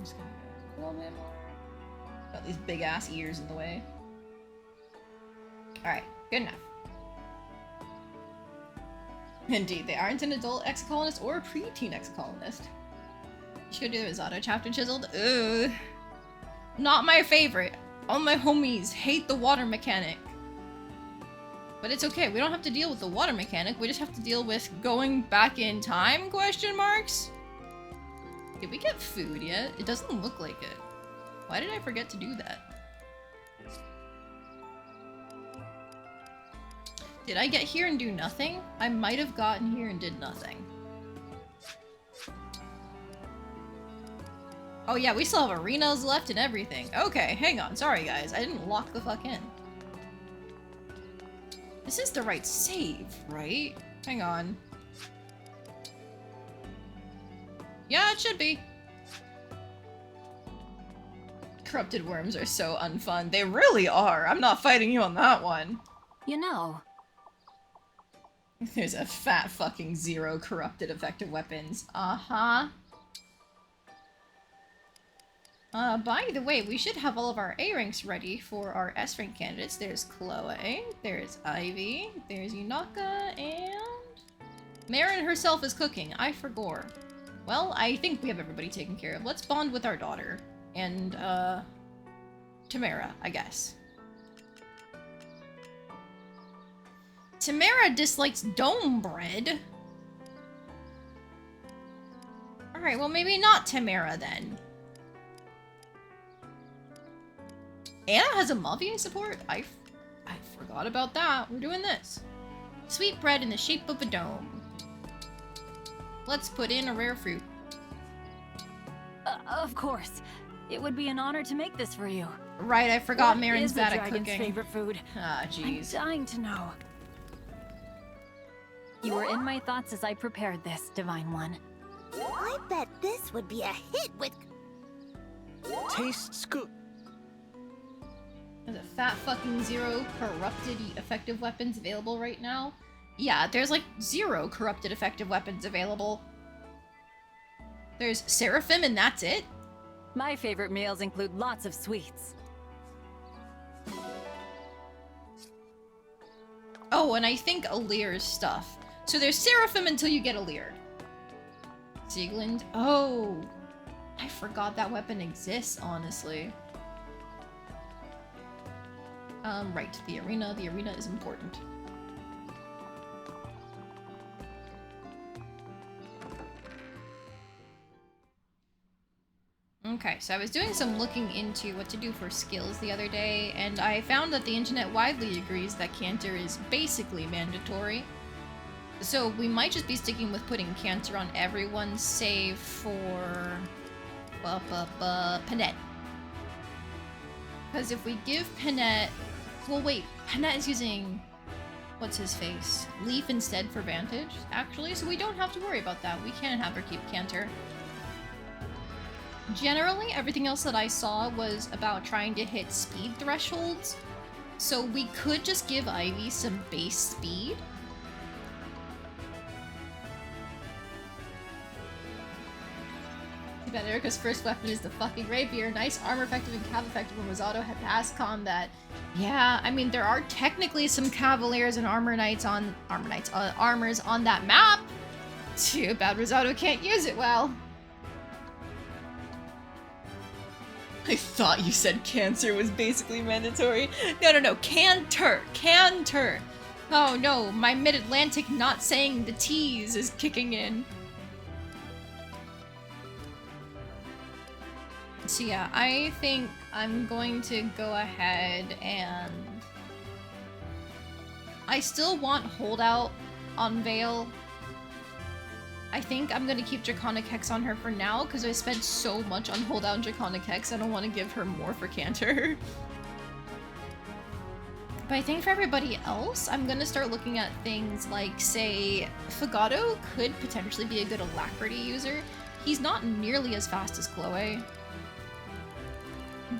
just gonna go a little bit more. Got these big ass ears in the way. Alright, good enough. Indeed, they aren't an adult exocolonist or a preteen exocolonist. You should do the risotto chapter chiseled. Ugh. Not my favorite. All my homies hate the water mechanic. But it's okay, we don't have to deal with the water mechanic, we just have to deal with going back in time, question marks? Did we get food yet? It doesn't look like it. Why did I forget to do that? Did I get here and do nothing? I might have gotten here and did nothing. Oh yeah, we still have arenas left and everything. Okay, hang on. Sorry guys, I didn't lock the fuck in. This is the right save, right? Hang on. Yeah, it should be. Corrupted worms are so unfun. They really are. I'm not fighting you on that one. You know. There's a fat fucking 0 corrupted effective weapons. Uh-huh. By the way, we should have all of our A ranks ready for our S rank candidates. There's Chloe, there's Ivy, there's Yunaka, and... Marin herself is cooking. I forgot. Well, I think we have everybody taken care of. Let's bond with our daughter. And, Tamara, I guess. Tamara dislikes dome bread. Alright, well maybe not Tamara then. Anna has a Mavier support? I forgot about that. We're doing this. Sweet bread in the shape of a dome. Let's put in a rare fruit. Of course. It would be an honor to make this for you. Right, I forgot What Marin's is the bad at dragon's cooking. favorite food? Ah, jeez. I'm dying to know. You were in my thoughts as I prepared this, Divine One. I bet this would be a hit with... Tastes good. There's a fat fucking 0 corrupted effective weapons available right now. Yeah, there's like 0 corrupted effective weapons available. There's Seraphim and that's it? My favorite meals include lots of sweets. Oh, and I think Alear's stuff. So there's Seraphim until you get Alear. Sieglind? Oh! I forgot that weapon exists, honestly. Right, the arena. The arena is important. Okay, so I was doing some looking into what to do for skills the other day, and I found that the internet widely agrees that Canter is basically mandatory. So we might just be sticking with putting Canter on everyone save for... Panette. Because if we give Panette... Well wait, Panette is using... What's his face? Leaf instead for Vantage, actually, so we don't have to worry about that. We can have her keep Canter. Generally, everything else that I saw was about trying to hit speed thresholds, so we could just give Ivy some base speed. Too bad Erica's first weapon is the fucking rapier. Nice armor effective and cav effective when Rosado had passed combat. Yeah, I mean, there are technically some Cavaliers and Armors on that map. Too bad Rosado can't use it well. I thought you said Cancer was basically mandatory. No, Canter! Canter! Oh no, my mid-Atlantic not saying the T's is kicking in. So yeah, I think I'm going to go ahead and... I still want Holdout on Veil. I think I'm gonna keep Draconic Hex on her for now, because I spent so much on Holdout and Draconic Hex, I don't want to give her more for Canter. But I think for everybody else, I'm gonna start looking at things like, say, Fagato could potentially be a good Alacrity user. He's not nearly as fast as Chloe.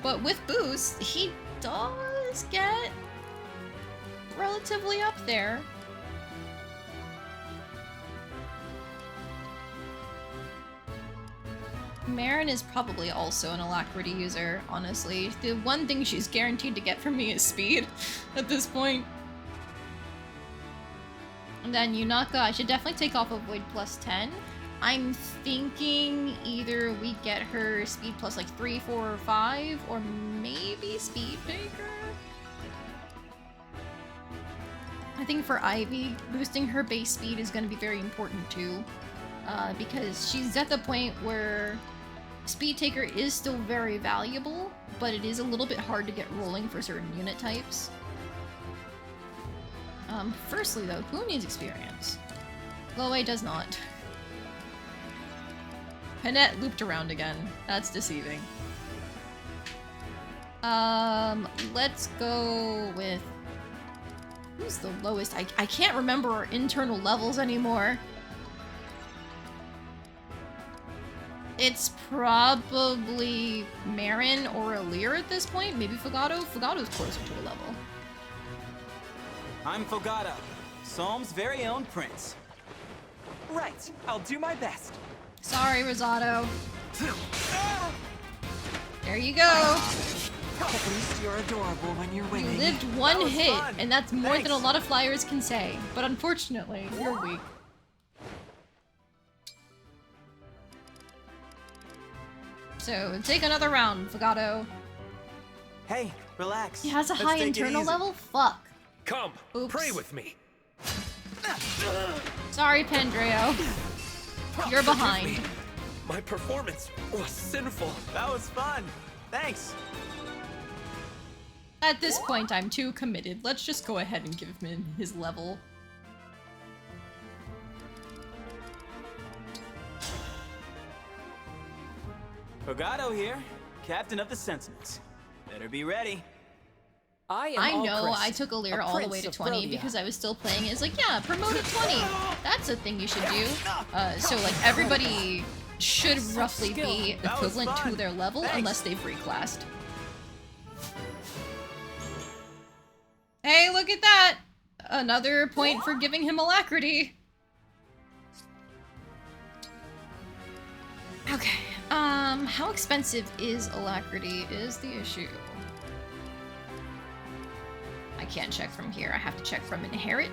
But with boost, he does get relatively up there. Marin is probably also an alacrity user, honestly. The one thing she's guaranteed to get from me is speed at this point. And then Yunaka, I should definitely take off Avoid plus 10. I'm thinking either we get her speed plus like 3, 4, or 5, or maybe Speed Taker? I think for Ivy, boosting her base speed is going to be very important too. Because she's at the point where Speed Taker is still very valuable, but it is a little bit hard to get rolling for certain unit types. Firstly though, who needs experience? Loe does not. Panette looped around again. That's deceiving. Let's go with... Who's the lowest? I can't remember our internal levels anymore. It's probably Marin or Alear at this point. Maybe Fogado? Fogado's closer to a level. I'm Fogado, Psalm's very own prince. Right, I'll do my best. Sorry, Rosato. There you go. At least you're adorable when you're You winning. lived one That was hit, fun. and that's more Thanks. than a lot of flyers can say. But unfortunately, you're weak. So, take another round, Fogado. Hey, relax. He has a Let's high take it internal easy. level? Fuck. Come, Oops. pray with me. Sorry, Pandreo. You're Forgive behind. me. My performance was sinful. That was fun. Thanks. At this point, I'm too committed. Let's just go ahead and give him his level. Fogado here, captain of the Sentinels. Better be ready. I know, I took Alear all the way to 20 because I was still playing it. It's like, yeah, promote to 20. That's a thing you should do. So, like, everybody should roughly be That was equivalent to fun. their level Thanks. unless they've reclassed. Hey, look at that! Another point for giving him alacrity. Okay, how expensive is alacrity is the issue. I can't check from here, I have to check from inherit.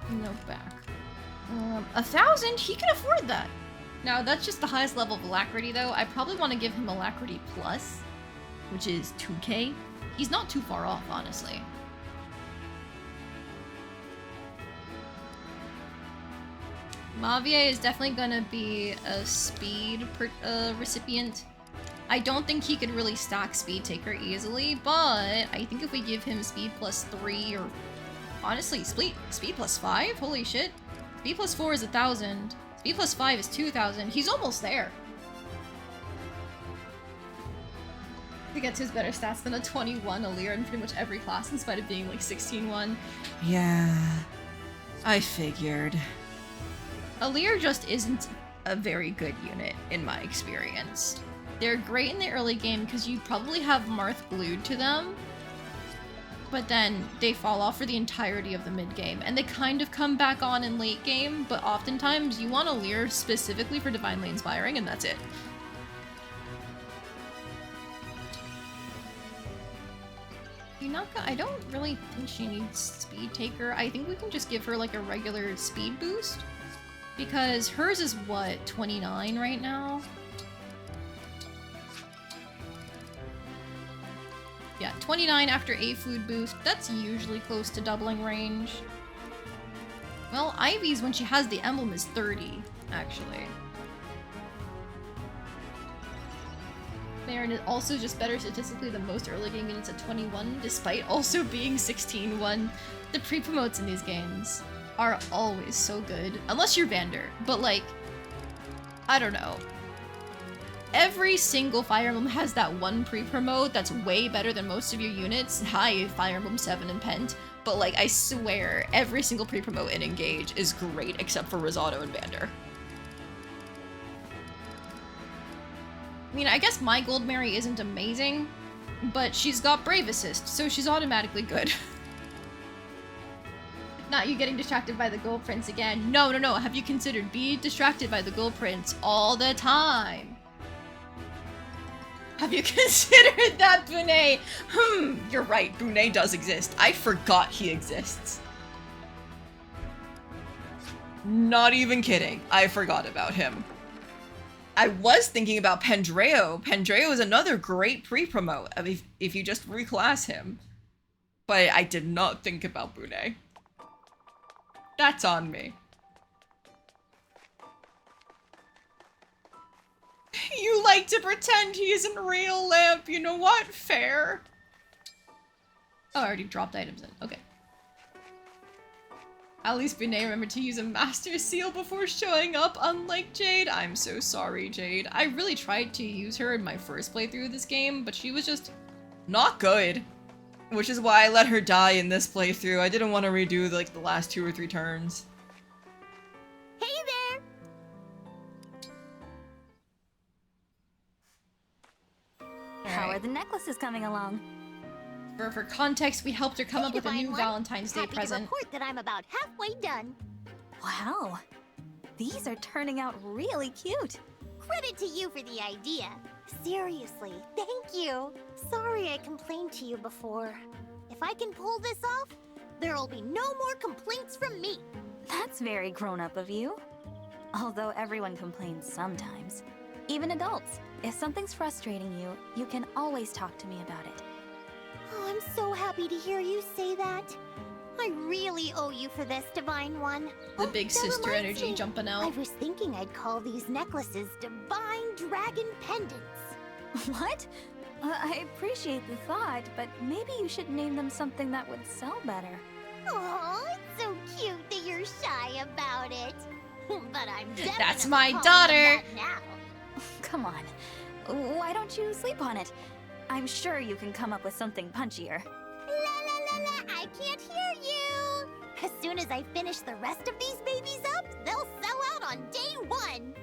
No back. 1,000? He can afford that! Now, that's just the highest level of alacrity, though. I probably want to give him alacrity plus, which is 2k. He's not too far off, honestly. Mavier is definitely gonna be a speed recipient. I don't think he could really stack Speed Taker easily, but I think if we give him speed plus 3 or... Honestly, speed plus 5? Holy shit. Speed plus 4 is 1,000. Speed plus 5 is 2,000. He's almost there. He gets his better stats than a 21 Alear in pretty much every class in spite of being like 16-1. Yeah, I figured. Alear just isn't a very good unit, in my experience. They're great in the early game because you probably have Marth glued to them, but then they fall off for the entirety of the mid-game, and they kind of come back on in late game, but oftentimes you want Alear specifically for Divinely Inspiring, and that's it. Yunaka, I don't really think she needs Speed Taker. I think we can just give her like a regular speed boost. Because hers is what, 29 right now? Yeah, 29 after a food boost. That's usually close to doubling range. Well, Ivy's when she has the emblem is 30, actually. Baron is also just better statistically than most early game units at 21, despite also being 16-1. The pre-promotes in these games are always so good. Unless you're Vander, but like, I don't know. Every single Fire Emblem has that one pre-promote that's way better than most of your units. Hi, Fire Emblem 7 and Pent. But like, I swear, every single pre-promote in Engage is great except for Rosato and Vander. I mean, I guess my Gold Mary isn't amazing, but she's got Brave Assist, so she's automatically good. Not you getting distracted by the gold prince again. No, no, no. Have you considered being distracted by the gold prince all the time? Have you considered that, Bunei? You're right. Bunei does exist. I forgot he exists. Not even kidding. I forgot about him. I was thinking about Pendreo. Pendreo is another great pre-promote if you just reclass him. But I did not think about Bunei. That's on me. You like to pretend he isn't real, Lamp. You know what? Fair. Oh, I already dropped items in. Okay. At least Bunei remembered to use a Master Seal before showing up, unlike Jade. I'm so sorry, Jade. I really tried to use her in my first playthrough of this game, but she was just not good. Which is why I let her die in this playthrough. I didn't want to redo, like, the last 2 or 3 turns. Hey there! How are the necklaces coming along? For context, we helped her come up with a new Divine One. Valentine's Day Happy present. to report that I'm about halfway done. Wow. These are turning out really cute. Credit to you for the idea. Seriously, thank you. Sorry I complained to you before. If I can pull this off, there'll be no more complaints from me. That's very grown-up of you. Although everyone complains sometimes. Even adults. If something's frustrating you, you can always talk to me about it. Oh, I'm so happy to hear you say that. I really owe you for this, Divine One. The big that sister reminds energy me. jumping I out. was thinking I'd call these necklaces Divine Dragon Pendants. What? I appreciate the thought, but maybe you should name them something that would sell better. Oh, it's so cute that you're shy about it. But I'm definitely That's my calling daughter. them that now. Come on. Why don't you sleep on it? I'm sure you can come up with something punchier. La la la la, I can't hear you. As soon as I finish the rest of these babies up, they'll sell out on day 1.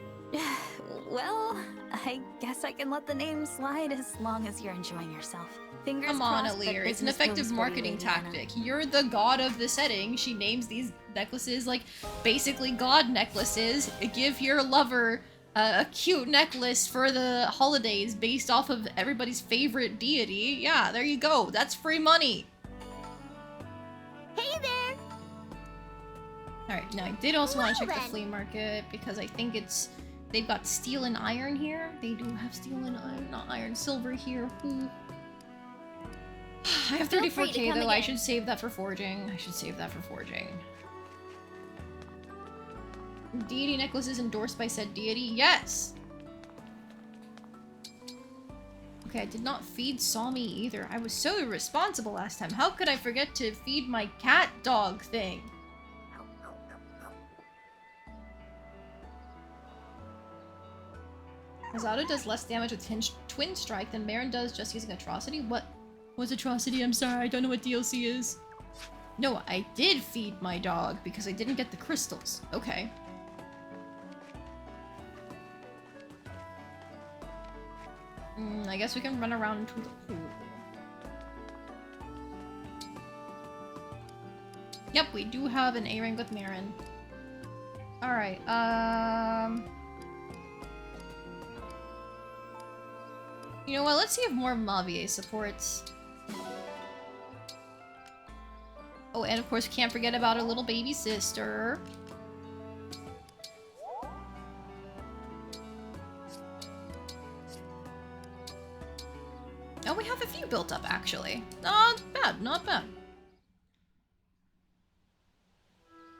Well, I guess I can let the name slide as long as you're enjoying yourself. Fingers Come on, crossed that Alear. It's an business effective goes for you, marketing Lady Anna. tactic. You're the god of the setting. She names these necklaces like basically god necklaces. Give your lover a cute necklace for the holidays based off of everybody's favorite deity. Yeah, there you go. That's free money. Hey there. Alright, now I did also want to Well check the then. flea market because I think it's... They've got steel and iron here. They do have steel and iron, not iron, silver here. Ooh. I have Feel free to 34k come though. I again. should save that for forging. I should save that for forging. Deity necklaces endorsed by said deity? Yes! Okay, I did not feed Sami either. I was so irresponsible last time. How could I forget to feed my cat dog thing? Azado does less damage with Twin Strike than Marin does just using Atrocity? What's Atrocity? I'm sorry, I don't know what DLC is. No, I did feed my dog because I didn't get the crystals. Okay. I guess we can run around to the pool. Yep, we do have an A-rank with Marin. Alright, you know what, let's see if more Mavier supports. Oh, and of course, can't forget about our little baby sister. Oh, we have a few built up, actually. Not bad, not bad.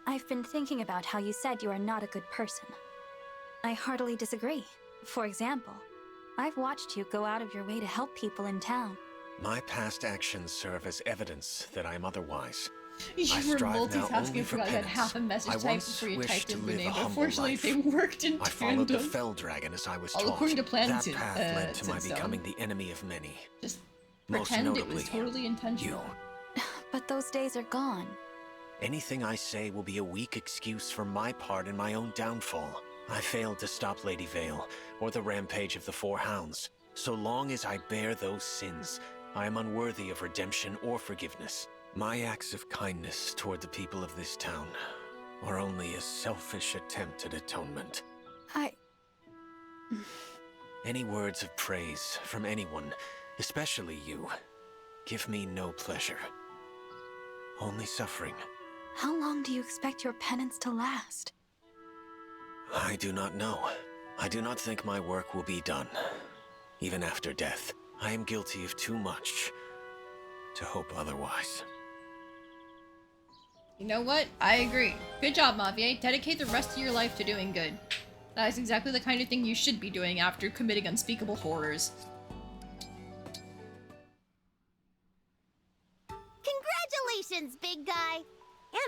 I've been thinking about how you said you are not a good person. I heartily disagree. For example, I've watched you go out of your way to help people in town. My past actions serve as evidence that I am otherwise. You I were strive now multitasking only and for forgot you had penance. half a message I typed once before you wished typed to in the live name, a but humble fortunately life. they worked in I followed the tandem. Fell Dragon as I was All taught. according to plan, that Tin- path led to my Tinstone. becoming the enemy of many. Just Most pretend it notably, was totally intentional. But those days are gone. Anything I say will be a weak excuse for my part in my own downfall. I failed to stop Lady Vale, or the rampage of the Four Hounds. So long as I bear those sins, I am unworthy of redemption or forgiveness. My acts of kindness toward the people of this town are only a selfish attempt at atonement. Any words of praise from anyone, especially you, give me no pleasure. Only suffering. How long do you expect your penance to last? I do not know. I do not think my work will be done. Even after death, I am guilty of too much to hope otherwise. You know what? I agree. Good job, Mavier. Dedicate the rest of your life to doing good. That is exactly the kind of thing you should be doing after committing unspeakable horrors. Congratulations, big guy!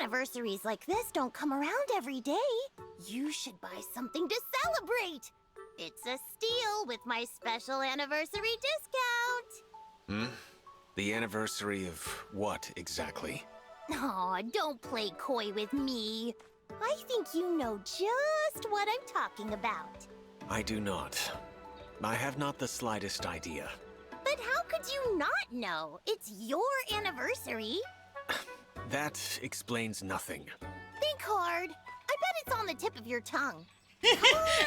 Anniversaries like this don't come around every day. You should buy something to celebrate! It's a steal with my special anniversary discount! The anniversary of what exactly? Aw, don't play coy with me. I think you know just what I'm talking about. I do not. I have not the slightest idea. But how could you not know? It's your anniversary. That explains nothing. Think hard. I bet it's on the tip of your tongue.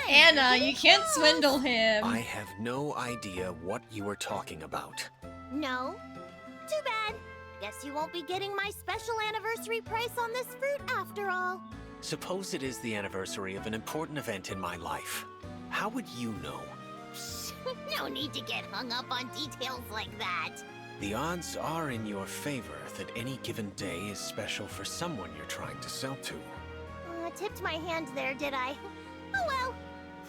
Anna, you can't swindle him. I have no idea what you are talking about. No? Too bad. Guess you won't be getting my special anniversary price on this fruit after all. Suppose it is the anniversary of an important event in my life. How would you know? No need to get hung up on details like that. The odds are in your favor that any given day is special for someone you're trying to sell to. Tipped my hand there, did I? Oh well.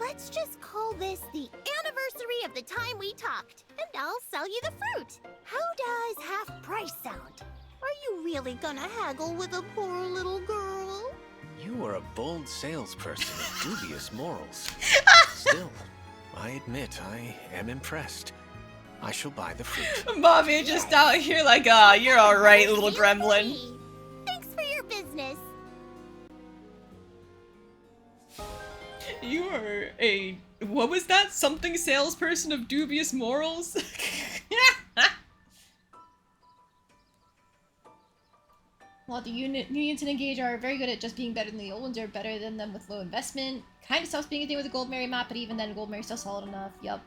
Let's just call this the anniversary of the time we talked, and I'll sell you the fruit. How does half price sound? Are you really gonna haggle with a poor little girl? You are a bold salesperson of dubious morals. Still, I admit I am impressed. I shall buy the fruit. Bobby just out here like, you're alright, little gremlin. Thanks for your business. You are a, what was that? Something salesperson of dubious morals? While the unions in Engage are very good at just being better than the old ones, are better than them with low investment. Kind of stops being a thing with the Gold Mary map, but even then, Gold Mary's still solid enough. Yup.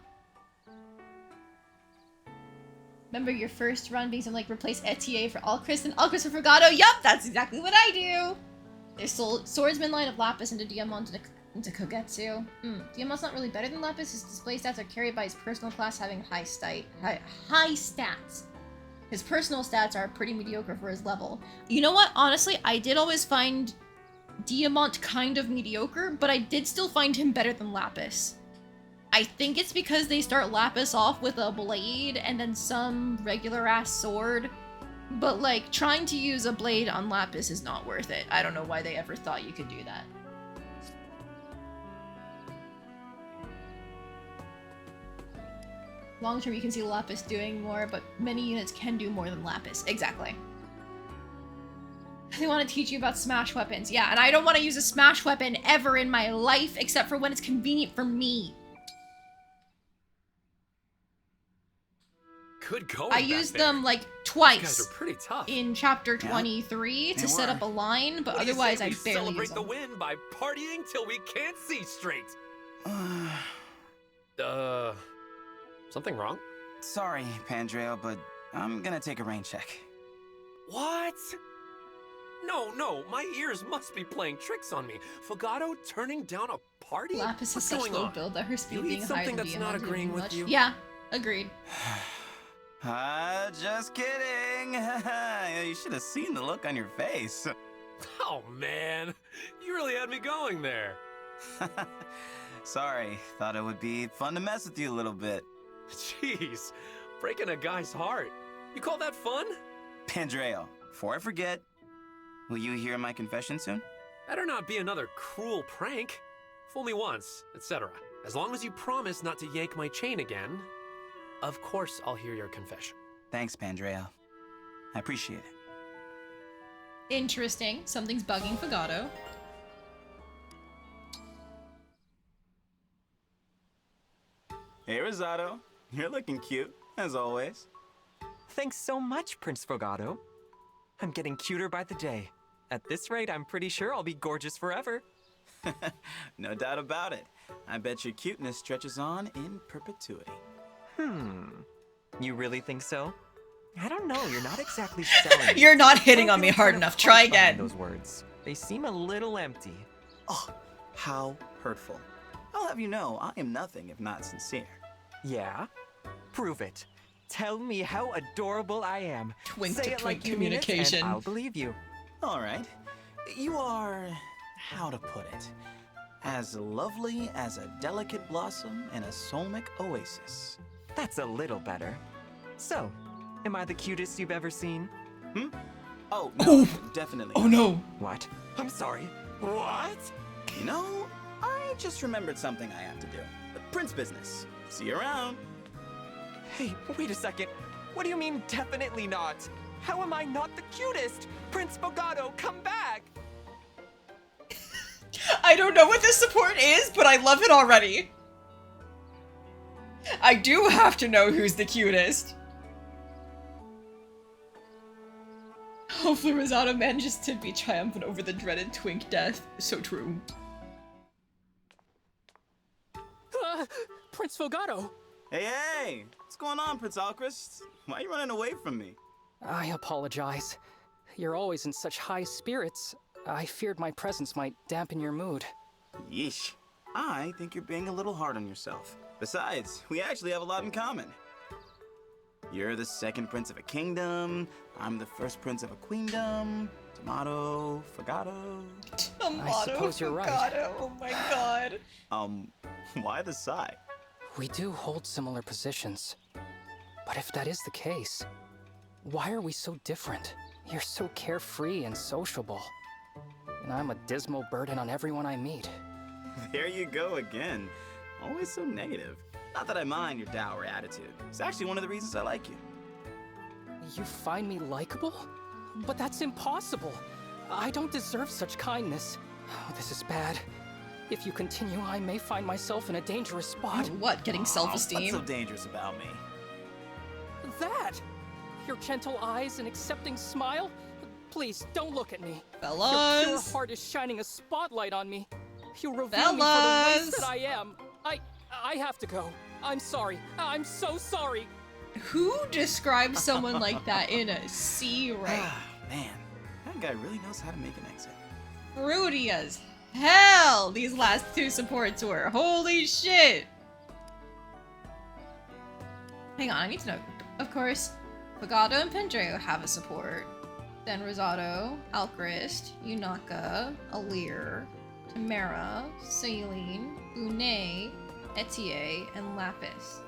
Remember your first run being something like replace Etier for Alchris and Alchris for Fragato? Yup, that's exactly what I do! There's Swordsman line of Lapis into Diamond into Kogetsu. Diamond's not really better than Lapis. His display stats are carried by his personal class having high stats. His personal stats are pretty mediocre for his level. You know what? Honestly, I did always find Diamond kind of mediocre, but I did still find him better than Lapis. I think it's because they start Lapis off with a blade and then some regular-ass sword. But, like, trying to use a blade on Lapis is not worth it. I don't know why they ever thought you could do that. Long term, you can see Lapis doing more, but many units can do more than Lapis. Exactly. They want to teach you about smash weapons. Yeah, and I don't want to use a smash weapon ever in my life, except for when it's convenient for me. Good going. I used them like twice. These guys are pretty tough. In chapter 23 to set up a line, but otherwise I barely use them. Celebrate the win by partying till we can't see straight. Something wrong? Sorry, Pandreo, but I'm gonna take a rain check. What? No, my ears must be playing tricks on me. Fogado turning down a party? Lapis has such low build that her speed being higher than that's not agreeing with you? Yeah, agreed. Just kidding. You should have seen the look on your face. Oh man, you really had me going there. Sorry, thought it would be fun to mess with you a little bit. Jeez, breaking a guy's heart. You call that fun? Pandreo, before I forget, will you hear my confession soon? Better not be another cruel prank. Fool me once, etc. As long as you promise not to yank my chain again, of course I'll hear your confession. Thanks, Pandreo. I appreciate it. Interesting. Something's bugging Fogado. Hey, Rosato. You're looking cute, as always. Thanks so much, Prince Fogado. I'm getting cuter by the day. At this rate, I'm pretty sure I'll be gorgeous forever. No doubt about it. I bet your cuteness stretches on in perpetuity. You really think so? I don't know, you're not exactly selling me. You're not hitting on me Something's hard kind of enough. Try harsh behind again. Those words. They seem a little empty. Oh, how hurtful. I'll have you know, I am nothing if not sincere. Yeah? Prove it. Tell me how adorable I am. Twink Say to it twink like you mean it, communication. and I'll believe you. All right. You are, how to put it, as lovely as a delicate blossom in a soulmic oasis. That's a little better. So, am I the cutest you've ever seen? Oh, no, definitely. Oh no. What? I'm sorry. What? You know, I just remembered something I have to do. The Prince business. See you around. Hey, wait a second. What do you mean, definitely not? How am I not the cutest? Prince Fogado, come back! I don't know what this support is, but I love it already. I do have to know who's the cutest. Hopefully Rosado manages to be triumphant over the dreaded twink death. So true. Prince Fogado! Hey! What's going on, Prince Alchrist? Why are you running away from me? I apologize. You're always in such high spirits. I feared my presence might dampen your mood. Yeesh. I think you're being a little hard on yourself. Besides, we actually have a lot in common. You're the second prince of a kingdom. I'm the first prince of a queendom. Tomato, Fogado. I suppose you're right. Oh my god. Why the sigh? We do hold similar positions. But if that is the case, why are we so different? You're so carefree and sociable. And I'm a dismal burden on everyone I meet. There you go again. Always so negative. Not that I mind your dour attitude. It's actually one of the reasons I like you. You find me likable? But that's impossible. I don't deserve such kindness. Oh, this is bad. If you continue, I may find myself in a dangerous spot. What, getting self-esteem? What's so dangerous about me? That! Your gentle eyes and accepting smile? Please, don't look at me. Fellas! Your pure heart is shining a spotlight on me. You reveal me for the waste that I am. I have to go. I'm sorry. I'm so sorry. Who describes someone like that in a C rank? Man, that guy really knows how to make an exit. Fruity as hell these last two supports were. Holy shit! Hang on, I need to know. Of course, Fogado and Pendreo have a support. Then Rosado, Alchrist, Yunaka, Alear, Tamara, Celine, Une, Etier, and Lapis.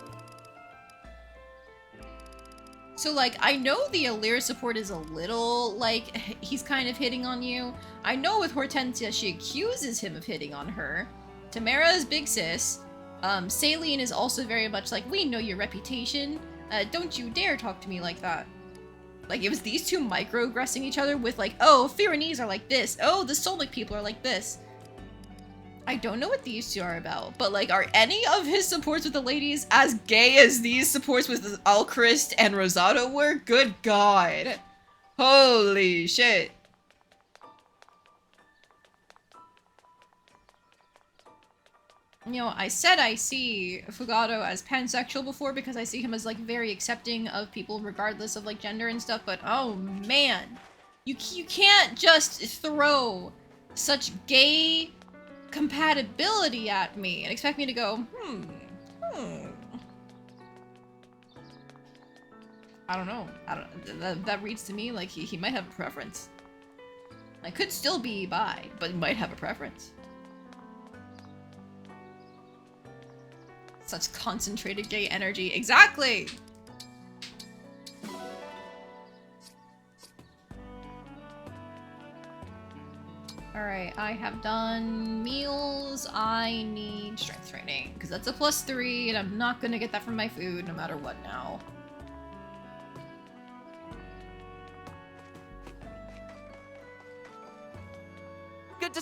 So, like, I know the Alear support is a little, like, he's kind of hitting on you. I know with Hortensia, she accuses him of hitting on her. Tamara is big sis. Celine is also very much like, we know your reputation. Don't you dare talk to me like that. Like, it was these two microaggressing each other with, like, oh, Firenese are like this. Oh, the Solmic people are like this. I don't know what these two are about, but, like, are any of his supports with the ladies as gay as these supports with Alchrist and Rosado were? Good God. Holy shit. You know, I said I see Fogado as pansexual before because I see him as, like, very accepting of people regardless of, like, gender and stuff, but oh man. You can't just throw such gay compatibility at me and expect me to go, I don't know. That reads to me like he might have a preference. I could still be bi, but might have a preference. Such concentrated gay energy. Exactly! Alright, I have done meals. I need strength training, because that's a +3, and I'm not gonna get that from my food no matter what now. Good to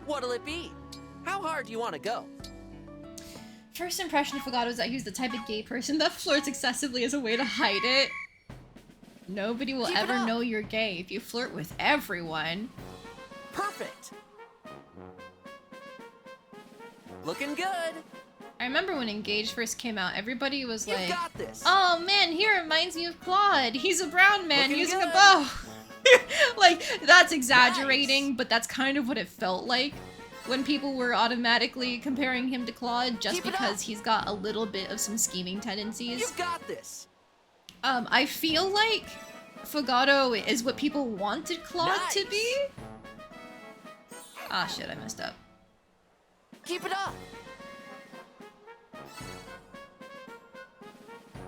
What'll it be? How hard do you want to go? First impression of Fogado is that he's the type of gay person that flirts excessively as a way to hide it. Nobody will Keep it ever up. know you're gay if you flirt with everyone. Perfect. Looking good. I remember when Engaged first came out, everybody was You like, got this. "Oh man, he reminds me of Claude. He's a brown man Looking using a good. bow." Like, that's exaggerating, but that's kind of what it felt like when people were automatically comparing him to Claude just Keep it because up. he's got a little bit of some scheming tendencies. You got this. I feel like Fogado is what people wanted Claude to Nice. be. Ah, shit, I messed up. Keep it up.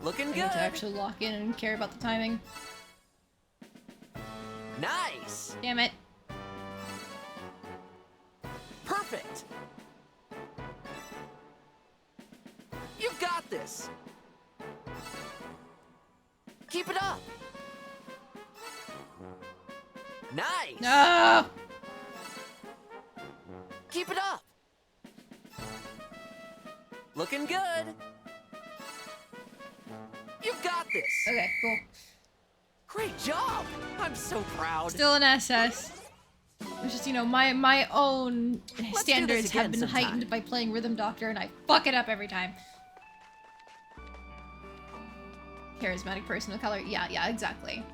Looking I need good. to actually lock in and care about the timing. Nice. Damn it. Perfect. You got this. Keep it up. Nice. No! Keep it up. Looking good. You got this. Okay, cool. Great job. I'm so proud. Still an SS. It's just, you know, my own do this standards have again been sometime. heightened by playing Rhythm Doctor, and I fuck it up every time. Charismatic person of color. Yeah, exactly.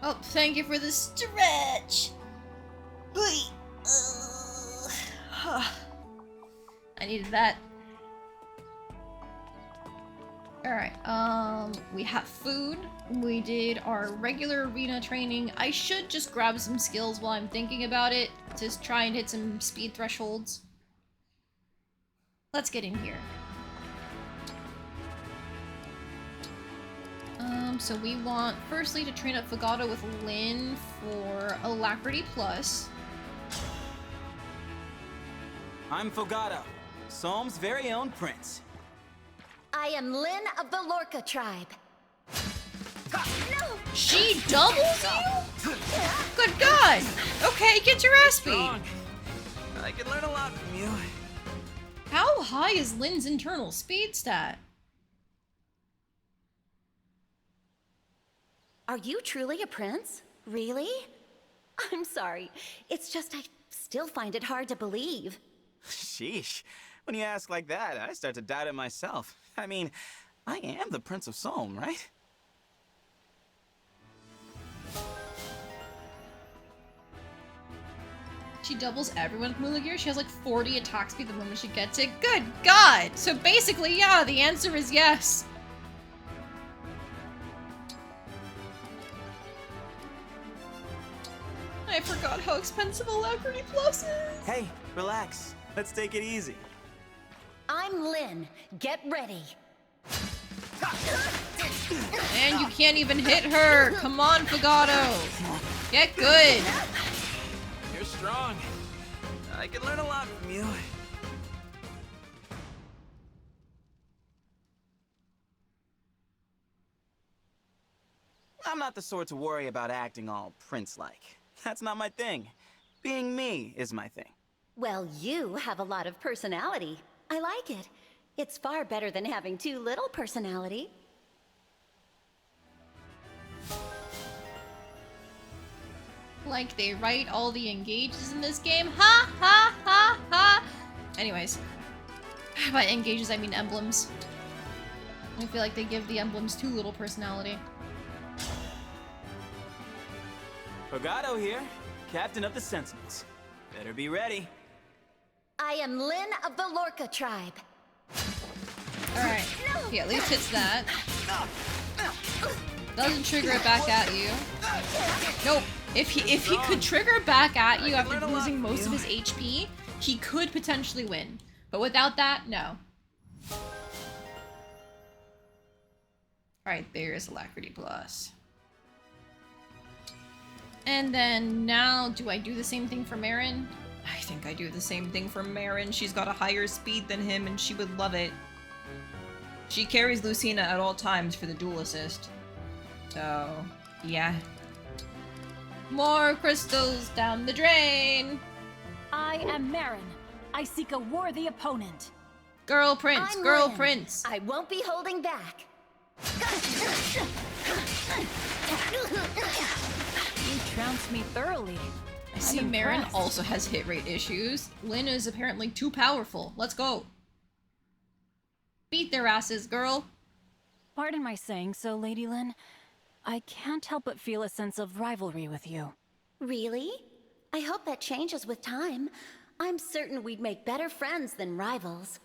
Oh, thank you for the stretch. I needed that. Alright, we have food. We did our regular arena training. I should just grab some skills while I'm thinking about it. Just try and hit some speed thresholds. Let's get in here. So we want, firstly, to train up Fogado with Lyn for Alacrity Plus. I'm Fogado, Soam's very own prince. I am Lyn of the Lorca tribe. No! She doubles you? Good God! Okay, get your ass beat! Strong. I can learn a lot from you. How high is Lyn's internal speed stat? Are you truly a prince? Really? I'm sorry. It's just I still find it hard to believe. Sheesh. When you ask like that, I start to doubt it myself. I mean, I am the Prince of Soam, right? She doubles everyone with Moolah Gear. She has like 40 attack speed the moment she gets it. Good God! So basically, yeah, the answer is yes. I forgot how expensive Alacrity Plus is. Hey, relax. Let's take it easy. I'm Lyn. Get ready. And you can't even hit her. Come on, Fogado. Get good. You're strong. I can learn a lot from you. I'm not the sort to worry about acting all prince-like. That's not my thing. Being me is my thing. Well, you have a lot of personality. I like it. It's far better than having too little personality. Like they write all the engages in this game. Ha ha ha ha. Anyways, by engages I mean emblems. I feel like they give the emblems too little personality. Fogado here, captain of the Sentinels. Better be ready. I am Lyn of the Lorca tribe. Alright. He at least hits that. Doesn't trigger it back at you. Nope. If he could trigger back at you after losing most of his HP, he could potentially win. But without that, no. Alright, there's Alacrity Plus. And then now, do I do the same thing for Marin? I think I do the same thing for Marin. She's got a higher speed than him and she would love it. She carries Lucina at all times for the dual assist. So, yeah. More crystals down the drain! I am Marin. I seek a worthy opponent. Girl Prince, I'm Girl Lyn. Prince! I won't be holding back. You trounced me thoroughly. I see Marin also has hit rate issues. Lynn is apparently too powerful. Let's go. Beat their asses, girl. Pardon my saying so, Lady Lynn. I can't help but feel a sense of rivalry with you. Really? I hope that changes with time. I'm certain we'd make better friends than rivals.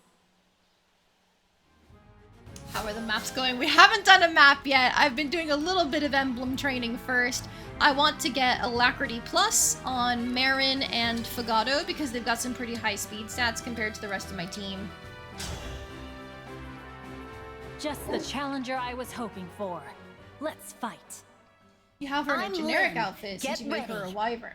How are the maps going? We haven't done a map yet. I've been doing a little bit of Emblem training first. I want to get Alacrity Plus on Marin and Fogado because they've got some pretty high speed stats compared to the rest of my team. Just the challenger I was hoping for. Let's fight. You have her in a generic Lynn. outfit Get since you made her a ready. wyvern.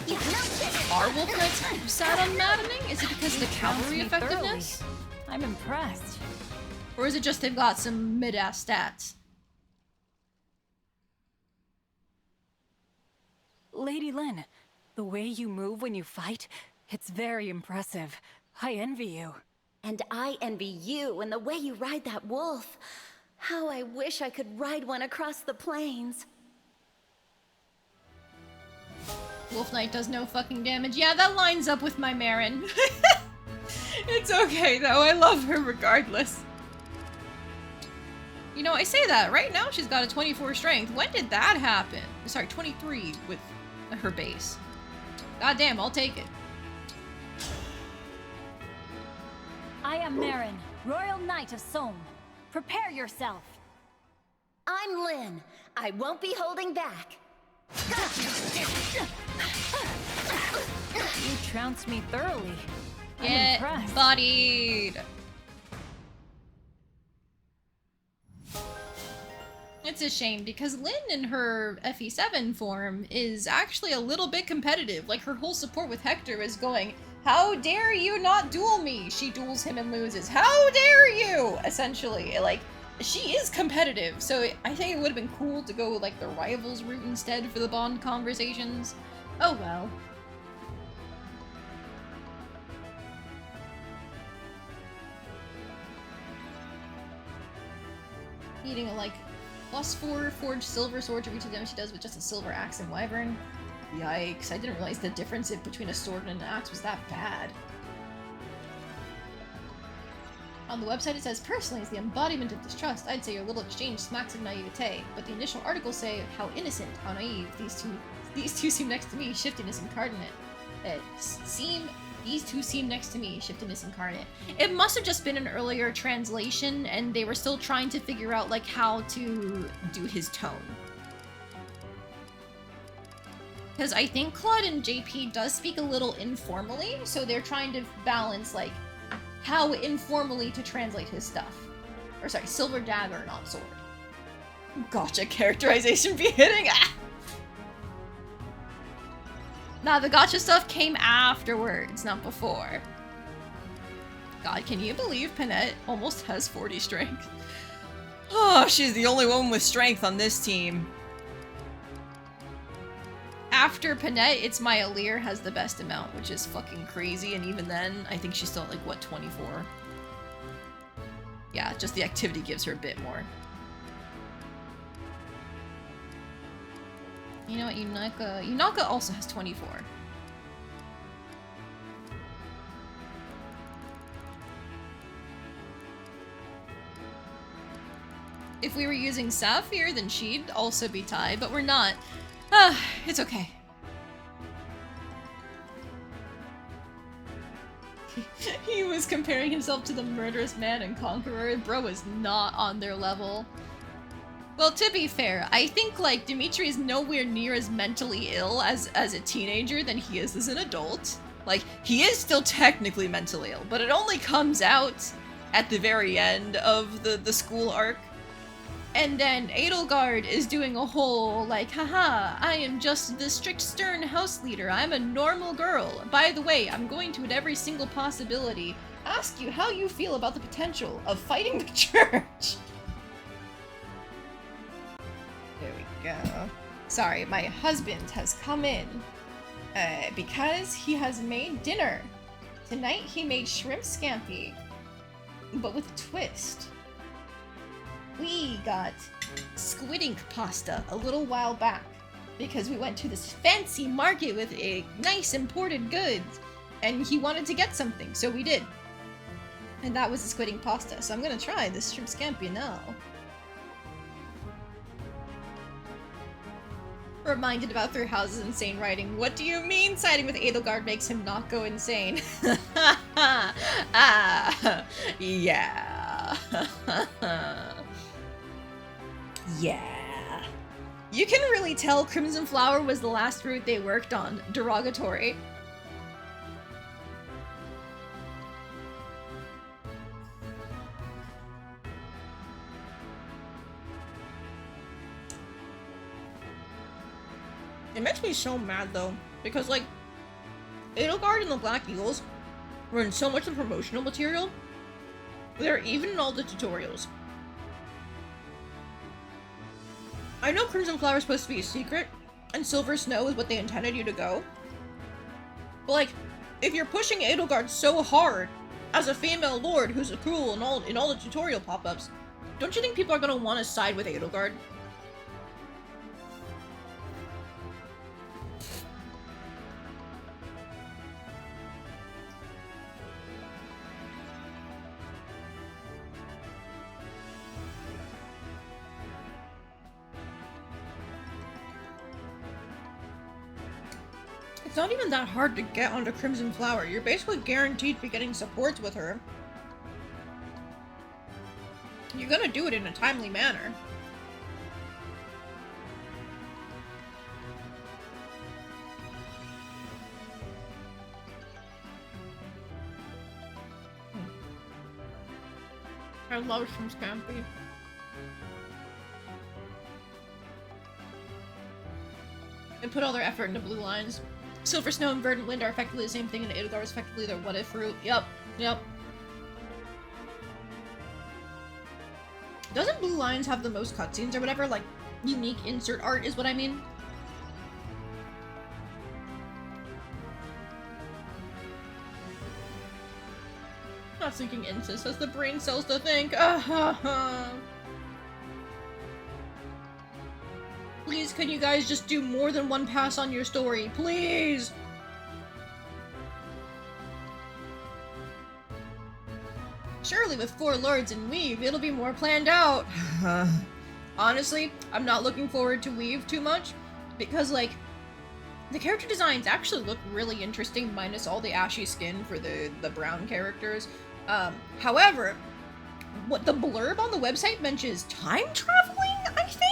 Yeah, no, Are Wolf Knights sad on maddening? Is it because of the cavalry me thoroughly. effectiveness? I'm impressed. Or is it just they've got some mid-ass stats? Lady Lynn, the way you move when you fight, it's very impressive. I envy you. And I envy you and the way you ride that wolf. How I wish I could ride one across the plains. Wolf Knight does no fucking damage. Yeah, that lines up with my Marin. It's okay though, I love her regardless. You know, I say that, right now she's got a 24 strength. When did that happen? Sorry, 23 with her base. God damn, I'll take it. I am Marin, Royal Knight of Somme. Prepare yourself. I'm Lynn. I won't be holding back. You trounced me thoroughly. I'm Get impressed. bodied. It's a shame because Lynn in her FE7 form is actually a little bit competitive. Like her whole support with Hector is going, how dare you not duel me? She duels him and loses. How dare you? Essentially, like she is competitive. So I think it would have been cool to go like the rivals route instead for the bond conversations. Oh well. Needing a like +4 forged silver sword to reach the damage she does with just a silver axe and wyvern. Yikes, I didn't realize the difference between a sword and an axe was that bad. On the website it says, personally, as the embodiment of distrust, I'd say your little exchange smacks of naivete, but the initial articles say how innocent, how naive, these two seem next to me, shiftiness incarnate. These two seem next to me, shiftiness incarnate. It must have just been an earlier translation, and they were still trying to figure out like how to do his tone. Because I think Claude and JP does speak a little informally, so they're trying to balance like how informally to translate his stuff. Or sorry, silver dagger, not sword. Gotcha characterization be hitting. Ah! Nah, the gotcha stuff came afterwards, not before. God, can you believe Panette almost has 40 strength? Oh, she's the only one with strength on this team. After Panette, it's my Alear has the best amount, which is fucking crazy, and even then, I think she's still at like, what, 24? Yeah, just the activity gives her a bit more. You know what, YUNAKA also has 24. If we were using Sapphire, then she'd also be tied, but we're not. It's okay. He was comparing himself to the murderous man and conqueror. Bro is not on their level. Well, to be fair, I think, like, Dimitri is nowhere near as mentally ill as a teenager than he is as an adult. Like, he is still technically mentally ill, but it only comes out at the very end of the school arc. And then Edelgard is doing a whole, like, haha, I am just the strict stern house leader. I'm a normal girl. By the way, I'm going to, at every single possibility, ask you how you feel about the potential of fighting the church. There we go. Sorry, my husband has come in because he has made dinner. Tonight he made shrimp scampi, but with a twist. we got squid ink pasta a little while back because we went to this fancy market with a nice imported goods and he wanted to get something, so we did. And that was the squid ink pasta, so I'm gonna try this shrimp scampi now. Reminded about Through House's insane writing. What do you mean siding with Edelgard makes him not go insane? Ah, yeah. Yeah. You can really tell Crimson Flower was the last route they worked on. Derogatory. It makes me so mad though, because like, Edelgard and the Black Eagles were in so much of the promotional material. They're even in all the tutorials. I know Crimson Flower is supposed to be a secret, and Silver Snow is what they intended you to go. But like, if you're pushing Edelgard so hard, as a female lord who's a cruel in all the tutorial pop-ups, don't you think people are gonna want to side with Edelgard? It's not even that hard to get onto Crimson Flower. You're basically guaranteed to be getting supports with her. You're gonna do it in a timely manner. I love shrimp scampi. They put all their effort into blue lines. Silver Snow and Verdant Wind are effectively the same thing, and Edelgard is effectively their what-if route. Yep. Doesn't Blue Lines have the most cutscenes or whatever? Like, unique insert art is what I mean? Not seeking incest as the brain cells to think. Please, can you guys just do more than one pass on your story? Please! Surely with 4 lords and Weave, it'll be more planned out. Honestly, I'm not looking forward to Weave too much, because, like, the character designs actually look really interesting, minus all the ashy skin for the brown characters. However, what the blurb on the website mentions time traveling, I think?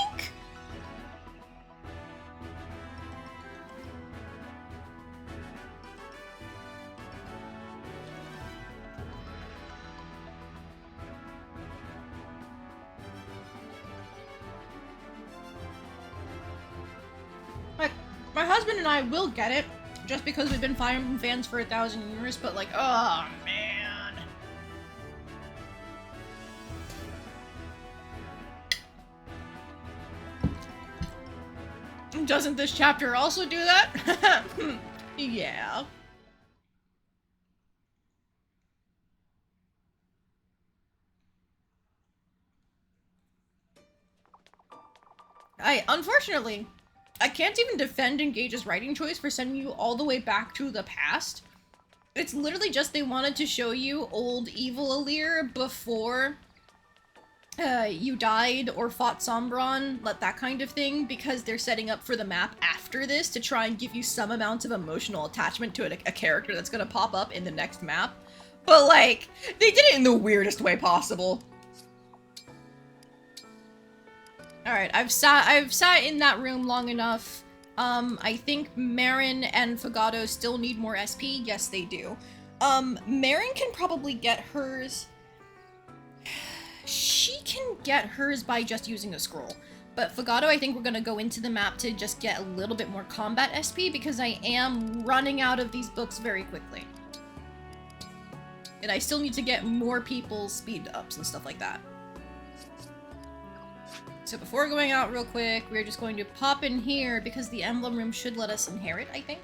Like, my husband and I will get it, just because we've been Fire Emblem fans for 1,000 years, but like, oh man. Doesn't this chapter also do that? Yeah. Unfortunately, I can't even defend Engage's writing choice for sending you all the way back to the past. It's literally just they wanted to show you old evil Alear before you died or fought Sombron, that kind of thing, because they're setting up for the map after this to try and give you some amount of emotional attachment to a character that's gonna pop up in the next map. But like, they did it in the weirdest way possible. Alright, I've sat in that room long enough. I think Marin and Fogado still need more SP. Yes, they do. Marin can probably get hers. She can get hers by just using a scroll. But Fogado, I think we're gonna go into the map to just get a little bit more combat SP because I am running out of these books very quickly. And I still need to get more people's speed ups and stuff like that. So before going out real quick, we're just going to pop in here because the emblem room should let us inherit, I think.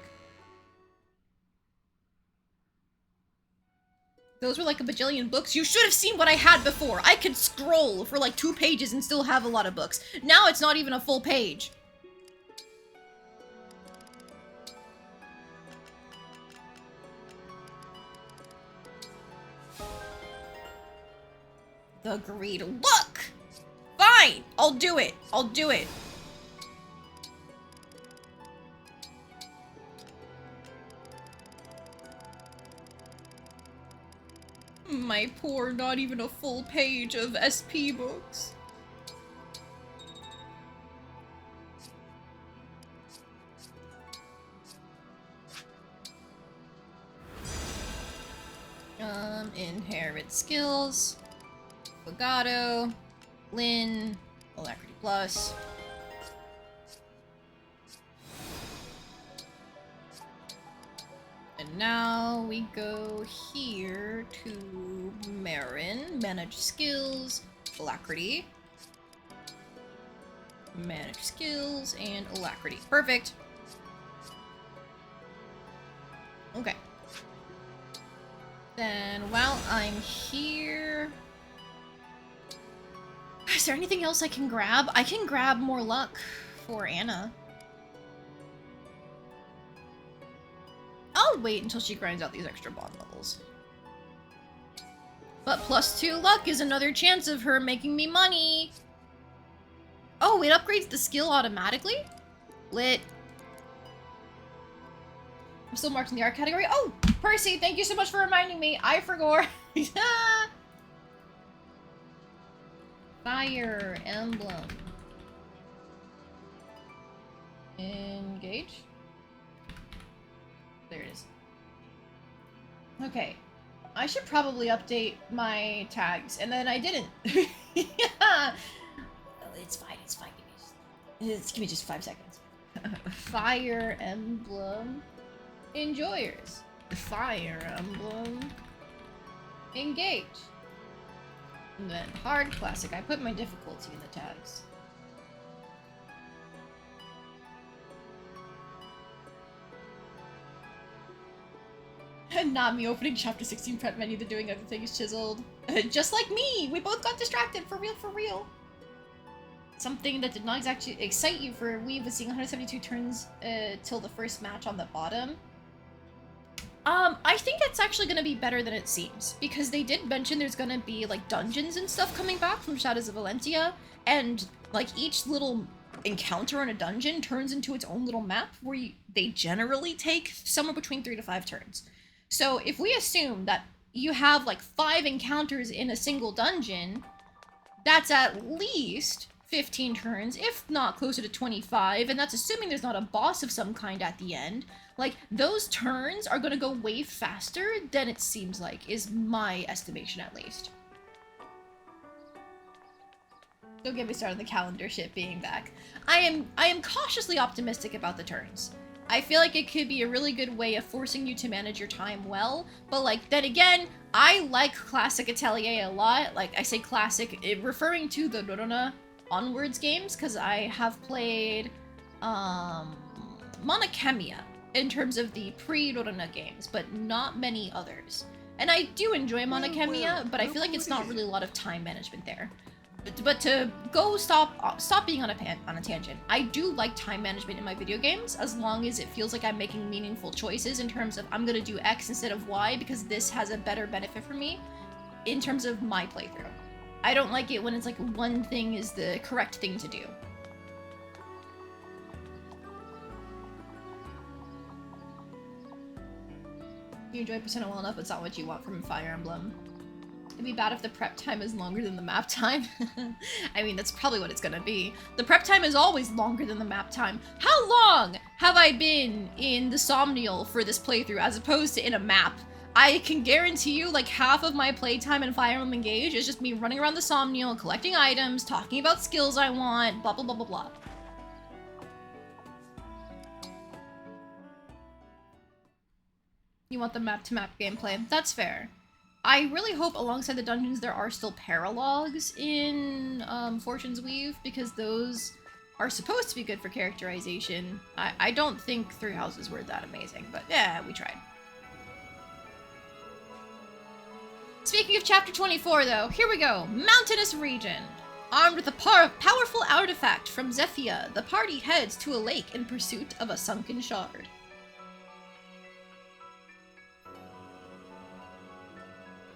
Those were like a bajillion books. You should have seen what I had before. I could scroll for like 2 pages and still have a lot of books. Now it's not even a full page. The greed. Look! Fine! I'll do it. I'll do it. My poor, not even a full page of SP books. Inherit skills. Bogado. Lynn. Alacrity plus. And now we go here to Marin, manage skills, alacrity, manage skills, and alacrity. Perfect. Okay. Then while I'm here, is there anything else I can grab? I can grab more luck for Anna. I'll wait until she grinds out these extra bond levels. But +2 luck is another chance of her making me money. Oh, it upgrades the skill automatically? Lit. I'm still marked in the art category. Oh, Percy, thank you so much for reminding me. I forgot. Fire Emblem. Engage. There it is. Okay. I should probably update my tags, and then I didn't. Yeah. Oh, it's fine, it's fine. Give me just 5 seconds. Fire Emblem Enjoyers. Fire Emblem Engage. And then Hard Classic. I put my difficulty in the tags. And not me opening chapter 16 prep menu, the doing other things chiseled. Just like me! We both got distracted, for real, for real. Something that did not exactly excite you for Weave was seeing 172 turns till the first match on the bottom. I think that's actually gonna be better than it seems, because they did mention there's gonna be, like, dungeons and stuff coming back from Shadows of Valentia, and, like, each little encounter in a dungeon turns into its own little map, where they generally take somewhere between 3 to 5 turns. So if we assume that you have, like, 5 encounters in a single dungeon, that's at least 15 turns, if not closer to 25, and that's assuming there's not a boss of some kind at the end. Like, those turns are gonna go way faster than it seems like, is my estimation at least. Don't get me started on the calendar shit being back. I am cautiously optimistic about the turns. I feel like it could be a really good way of forcing you to manage your time well, but like, then again, I like Classic Atelier a lot. Like, I say classic, referring to the Rorona Onwards games, because I have played, Monachemia in terms of the pre-Rorona games, but not many others. And I do enjoy Monachemia, but I feel like it's not really a lot of time management there. But to go stop being on a tangent. I do like time management in my video games, as long as it feels like I'm making meaningful choices in terms of I'm gonna do X instead of Y because this has a better benefit for me in terms of my playthrough. I don't like it when it's like one thing is the correct thing to do. You enjoy Persona well enough, but it's not what you want from Fire Emblem. It'd be bad if the prep time is longer than the map time. I mean, that's probably what it's gonna be. The prep time is always longer than the map time. How long have I been in the Somnial for this playthrough as opposed to in a map? I can guarantee you, like, half of my playtime in Fire Emblem Engage is just me running around the Somnial, collecting items, talking about skills I want, blah blah blah blah blah. You want the map-to-map gameplay. That's fair. I really hope alongside the dungeons there are still paralogs in Fortune's Weave, because those are supposed to be good for characterization. I don't think 3 houses were that amazing, but yeah, we tried. Speaking of chapter 24, though, here we go. Mountainous region. Armed with a powerful artifact from Zephyr, the party heads to a lake in pursuit of a sunken shard.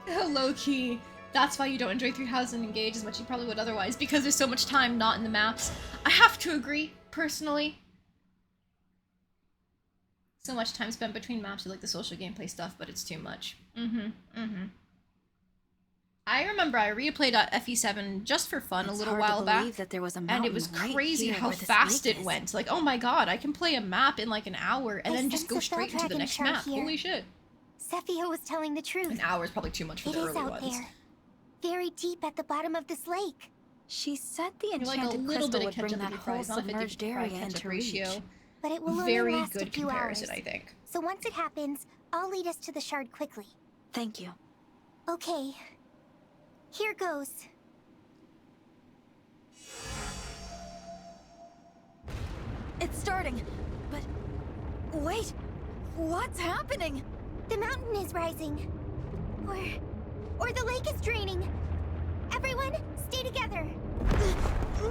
Low-key. That's why you don't enjoy 3000 Engage as much as you probably would otherwise, because there's so much time not in the maps. I have to agree, personally. So much time spent between maps with like the social gameplay stuff, but it's too much. I remember I replayed FE7 just for fun a little while back, that there was a and it was crazy how fast it went. Like, oh my god, I can play a map in like an hour and then just go straight into the next map. Holy shit. Zephyr was telling the truth. An hour is probably too much for the early ones. It is out there. Very deep at the bottom of this lake. She said the Like enchanted crystal would bring that whole not submerged area into ratio. reach. But it will Very only last good a few comparison, hours. I think. So once it happens, I'll lead us to the shard quickly. Thank you. Okay. Here goes. It's starting, but wait, what's happening? The mountain is rising. Or the lake is draining. Everyone, stay together.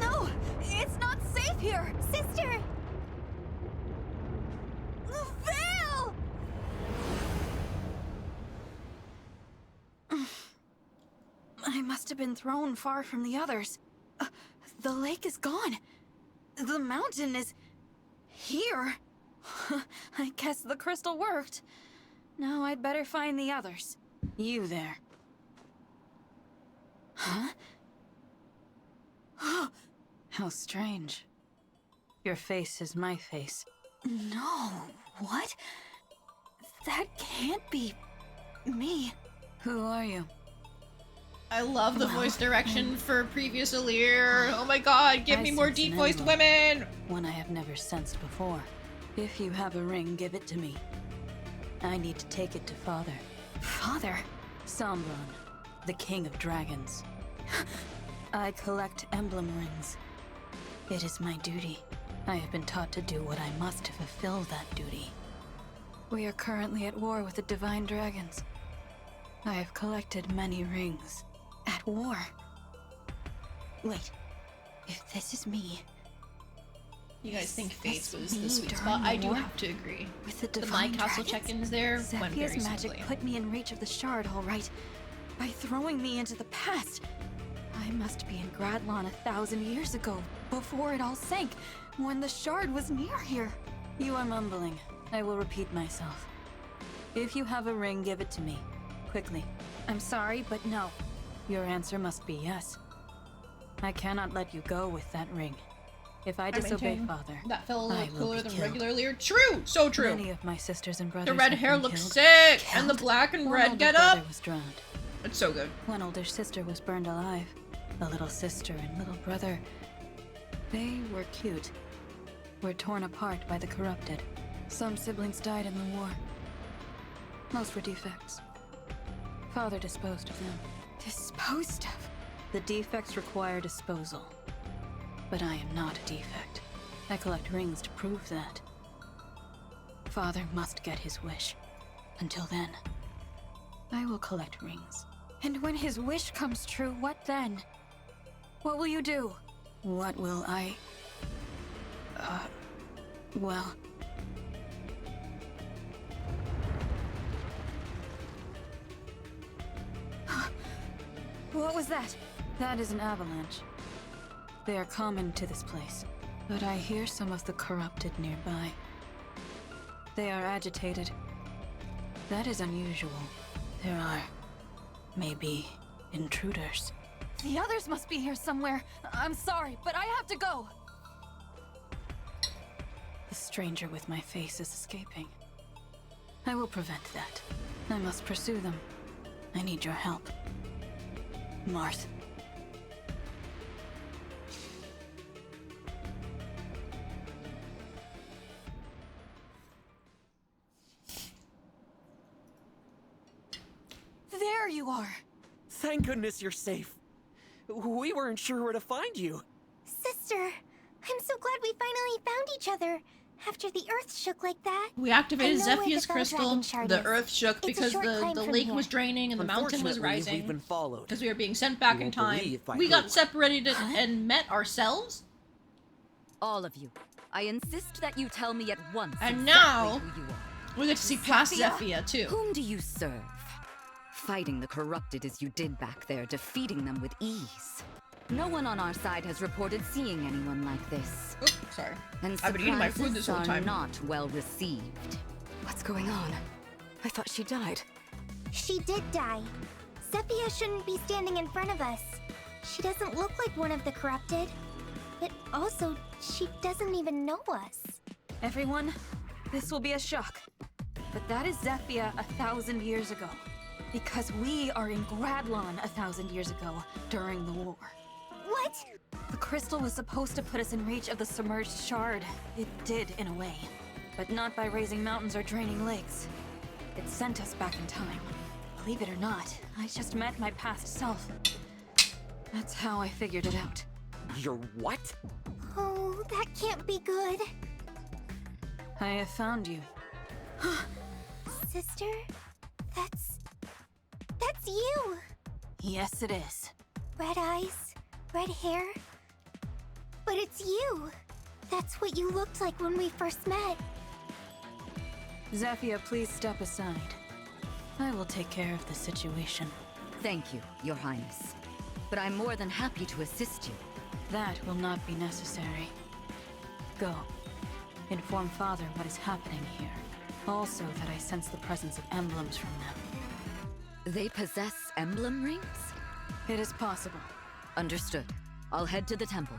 No, it's not safe here. Sister! Veil! I must have been thrown far from the others. The lake is gone. The mountain is here. I guess the crystal worked. Now I'd better find the others. You there. Huh? How strange. Your face is my face. No, what? That can't be me. Who are you? I love the voice direction for previous Alear. Oh my god, give me more deep-voiced women! One I have never sensed before. If you have a ring, give it to me. I need to take it to Father. Father? Sombron, the King of Dragons. I collect emblem rings. It is my duty. I have been taught to do what I must to fulfill that duty. We are currently at war with the Divine Dragons. I have collected many rings. At war. Wait, if this is me... You guys think Fates was the sweet spot? I do have to agree. With the My Divine castle Dragons? check-ins there went very Zephyr's magic smoothly. put me in reach of the shard, all right. By throwing me into the past. I must be in Gradlon 1,000 years ago, before it all sank, when the shard was near here. You are mumbling. I will repeat myself. If you have a ring, give it to me. Quickly. I'm sorry, but no. Your answer must be yes. I cannot let you go with that ring. If I disobey maintain Father, that felt a little I will cooler be than killed. regular Alear. True! So true! Many of my sisters and brothers The red have hair been looks killed. sick! And the black and One red older get brother up! was drowned. It's so good. One older sister was burned alive. A little sister and little brother. They were cute. Were torn apart by the corrupted. Some siblings died in the war. Most were defects. Father disposed of them. Disposed of? The defects require disposal. But I am not a defect. I collect rings to prove that. Father must get his wish. Until then, I will collect rings. And when his wish comes true, what then? What will you do? What will I... well... What was that? That is an avalanche. They are common to this place, but I hear some of the corrupted nearby. They are agitated. That is unusual. There are... maybe... intruders. The others must be here somewhere. I'm sorry, but I have to go! The stranger with my face is escaping. I will prevent that. I must pursue them. I need your help. Marth. There you are! Thank goodness you're safe. We weren't sure where to find you. Sister, I'm so glad we finally found each other. After the earth shook like that. We activated I know where Zephyr's the Bell crystal. Dragon shard The is. earth shook It's a because short climb the from lake here. was draining and the mountain was Unfortunately, rising. we've been followed. Because we were being sent back You in won't time. believe by We who. got separated and met ourselves. All of you, I insist that you tell me at once And exactly now, who you are. we get to see past Zephyr? Zephyr too. Whom do you serve? Fighting the corrupted as you did back there, defeating them with ease. No one on our side has reported seeing anyone like this. Oops, sorry. And I've been eating my food this whole surprises are time. not well received. What's going on? I thought she died. She did die. Zephyr shouldn't be standing in front of us. She doesn't look like one of the corrupted. But also, she doesn't even know us. Everyone, this will be a shock. But that is Zephyr 1,000 years ago. Because we are in Gradlon 1,000 years ago, during the war. What? The crystal was supposed to put us in reach of the submerged shard. It did, in a way. But not by raising mountains or draining lakes. It sent us back in time. Believe it or not, I just met my past self. That's how I figured it out. Your what? Oh, that can't be good. I have found you. Sister? That's you! Yes, it is. Red eyes, red hair. But it's you! That's what you looked like when we first met. Zephyr, please step aside. I will take care of the situation. Thank you, Your Highness. But I'm more than happy to assist you. That will not be necessary. Go. Inform Father what is happening here. Also that I sense the presence of emblems from them. They possess emblem rings? It is possible. Understood. I'll head to the temple.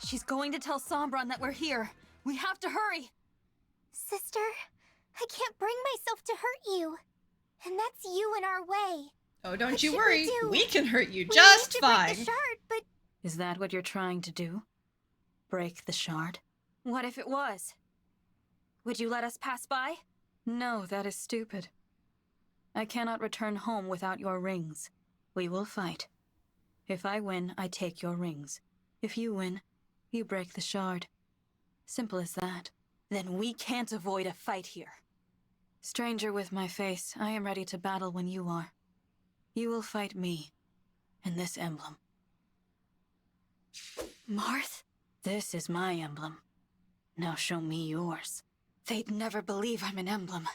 She's going to tell Sombron that we're here. We have to hurry! Sister, I can't bring myself to hurt you. And that's you in our way. Oh, don't What you should worry. we do? We can hurt you We just need to break fine. the shard, but Is that what you're trying to do? Break the shard? What if it was? Would you let us pass by? No, that is stupid. I cannot return home without your rings. We will fight. If I win, I take your rings. If you win, you break the shard. Simple as that. Then we can't avoid a fight here. Stranger with my face, I am ready to battle when you are. You will fight me, and this emblem. Marth? This is my emblem. Now show me yours. They'd never believe I'm an emblem.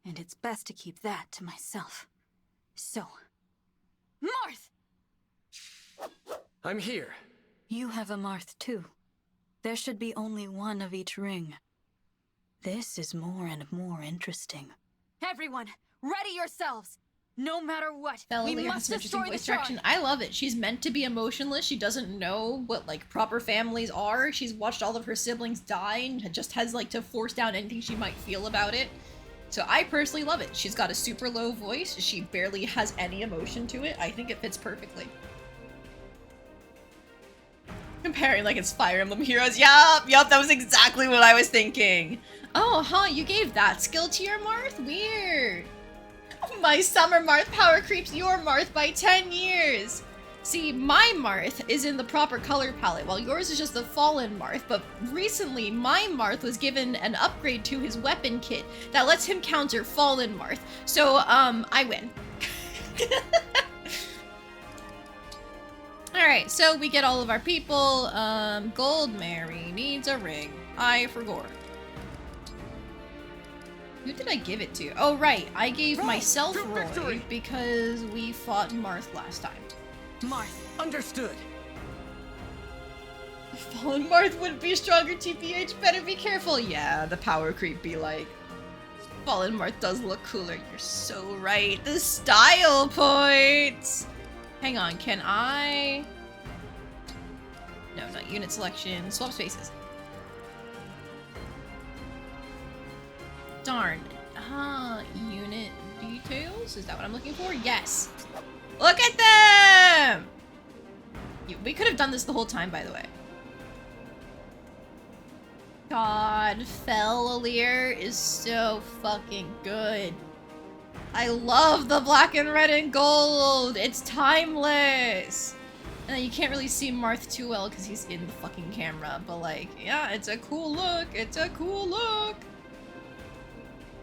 And it's best to keep that to myself. So... Marth! I'm here. You have a Marth too. There should be only one of each ring. This is more and more interesting. Everyone, ready yourselves! No matter what, we Alear has must some interesting destroy the voice shard! direction. I love it. She's meant to be emotionless. She doesn't know what, like, proper families are. She's watched all of her siblings die and just has, like, to force down anything she might feel about it. So I personally love it. She's got a super low voice. She barely has any emotion to it. I think it fits perfectly. Comparing like it's Fire Emblem Heroes. Yup, that was exactly what I was thinking. Oh, huh, you gave that skill to your Marth? Weird. My summer Marth power creeps your Marth by 10 years. See, my Marth is in the proper color palette, while yours is just the fallen Marth, but recently my Marth was given an upgrade to his weapon kit that lets him counter fallen Marth. So, I win. Alright, so we get all of our people. Gold Mary needs a ring. I forgot. Who did I give it to? Oh, right. I gave myself Roy because we fought Marth last time. Marth. Understood. Fallen Marth would be stronger, TPH. Better be careful. Yeah, the power creep be like. Fallen Marth does look cooler. You're so right. The style points. Hang on, can I? No, not unit selection. Swap spaces. Darn. Unit details? Is that what I'm looking for? Yes. Look at them! We could have done this the whole time, by the way. God, Fell Alear is so fucking good. I love the black and red and gold. It's timeless. And you can't really see Marth too well because he's in the fucking camera, but like, yeah, it's a cool look. It's a cool look.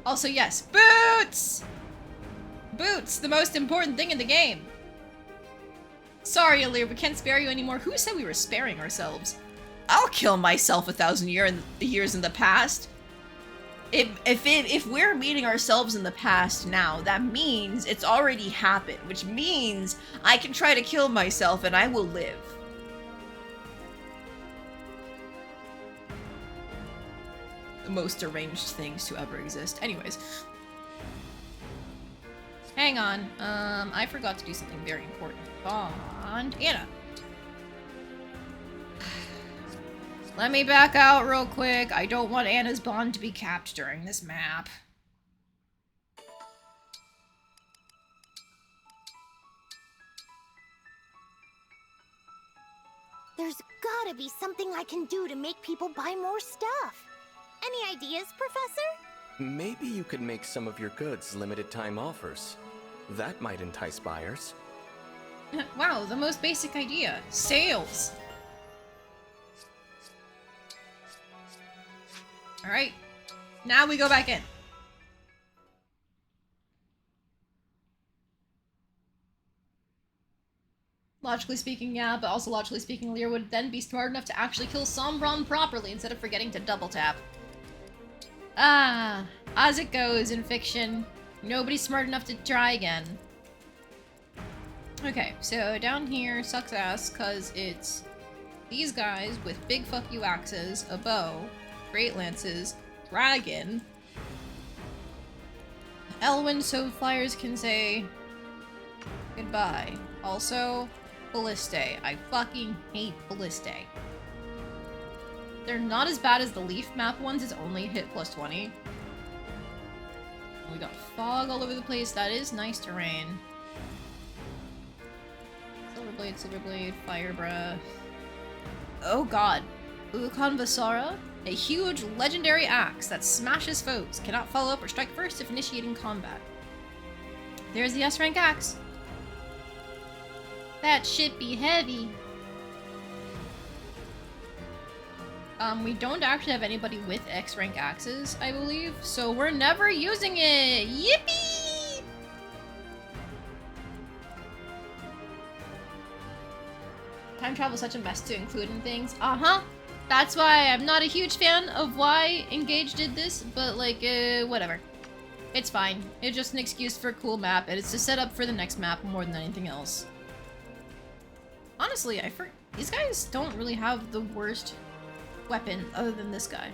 Also, yes, boots! Boots, the most important thing in the game. Sorry, Alear, we can't spare you anymore. Who said we were sparing ourselves? I'll kill myself 1,000 years in the past. If we're meeting ourselves in the past now, that means it's already happened, which means I can try to kill myself and I will live. The most deranged things to ever exist. Anyways. Hang on. I forgot to do something very important. Bond Anna. Let me back out real quick. I don't want Anna's bond to be capped during this map. There's gotta be something I can do to make people buy more stuff. Any ideas, Professor? Maybe you could make some of your goods limited time offers. That might entice buyers. Wow, the most basic idea. Sales. Alright. Now we go back in. Logically speaking, yeah, but also logically speaking, Alear would then be smart enough to actually kill Sombron properly instead of forgetting to double tap. Ah, as it goes in fiction, nobody's smart enough to try again. Okay, so down here sucks ass because it's these guys with big fuck you axes, a bow, great lances, dragon, Elwyn so flyers can say goodbye. Also, Ballistae. I fucking hate Ballistae. They're not as bad as the Leaf map ones, it's only hit plus 20. We got fog all over the place, that is nice terrain. Silver blade, fire breath. Oh god. Ukon Vasara? A huge legendary axe that smashes foes. Cannot follow up or strike first if initiating combat. There's the S-rank axe. That should be heavy. We don't actually have anybody with X-rank axes, I believe, so we're never using it! Yippee! Time travel is such a mess to include in things. Uh-huh. That's why I'm not a huge fan of why Engage did this, but like, whatever. It's fine. It's just an excuse for a cool map, and it's to set up for the next map more than anything else. Honestly, these guys don't really have the worst weapon other than this guy.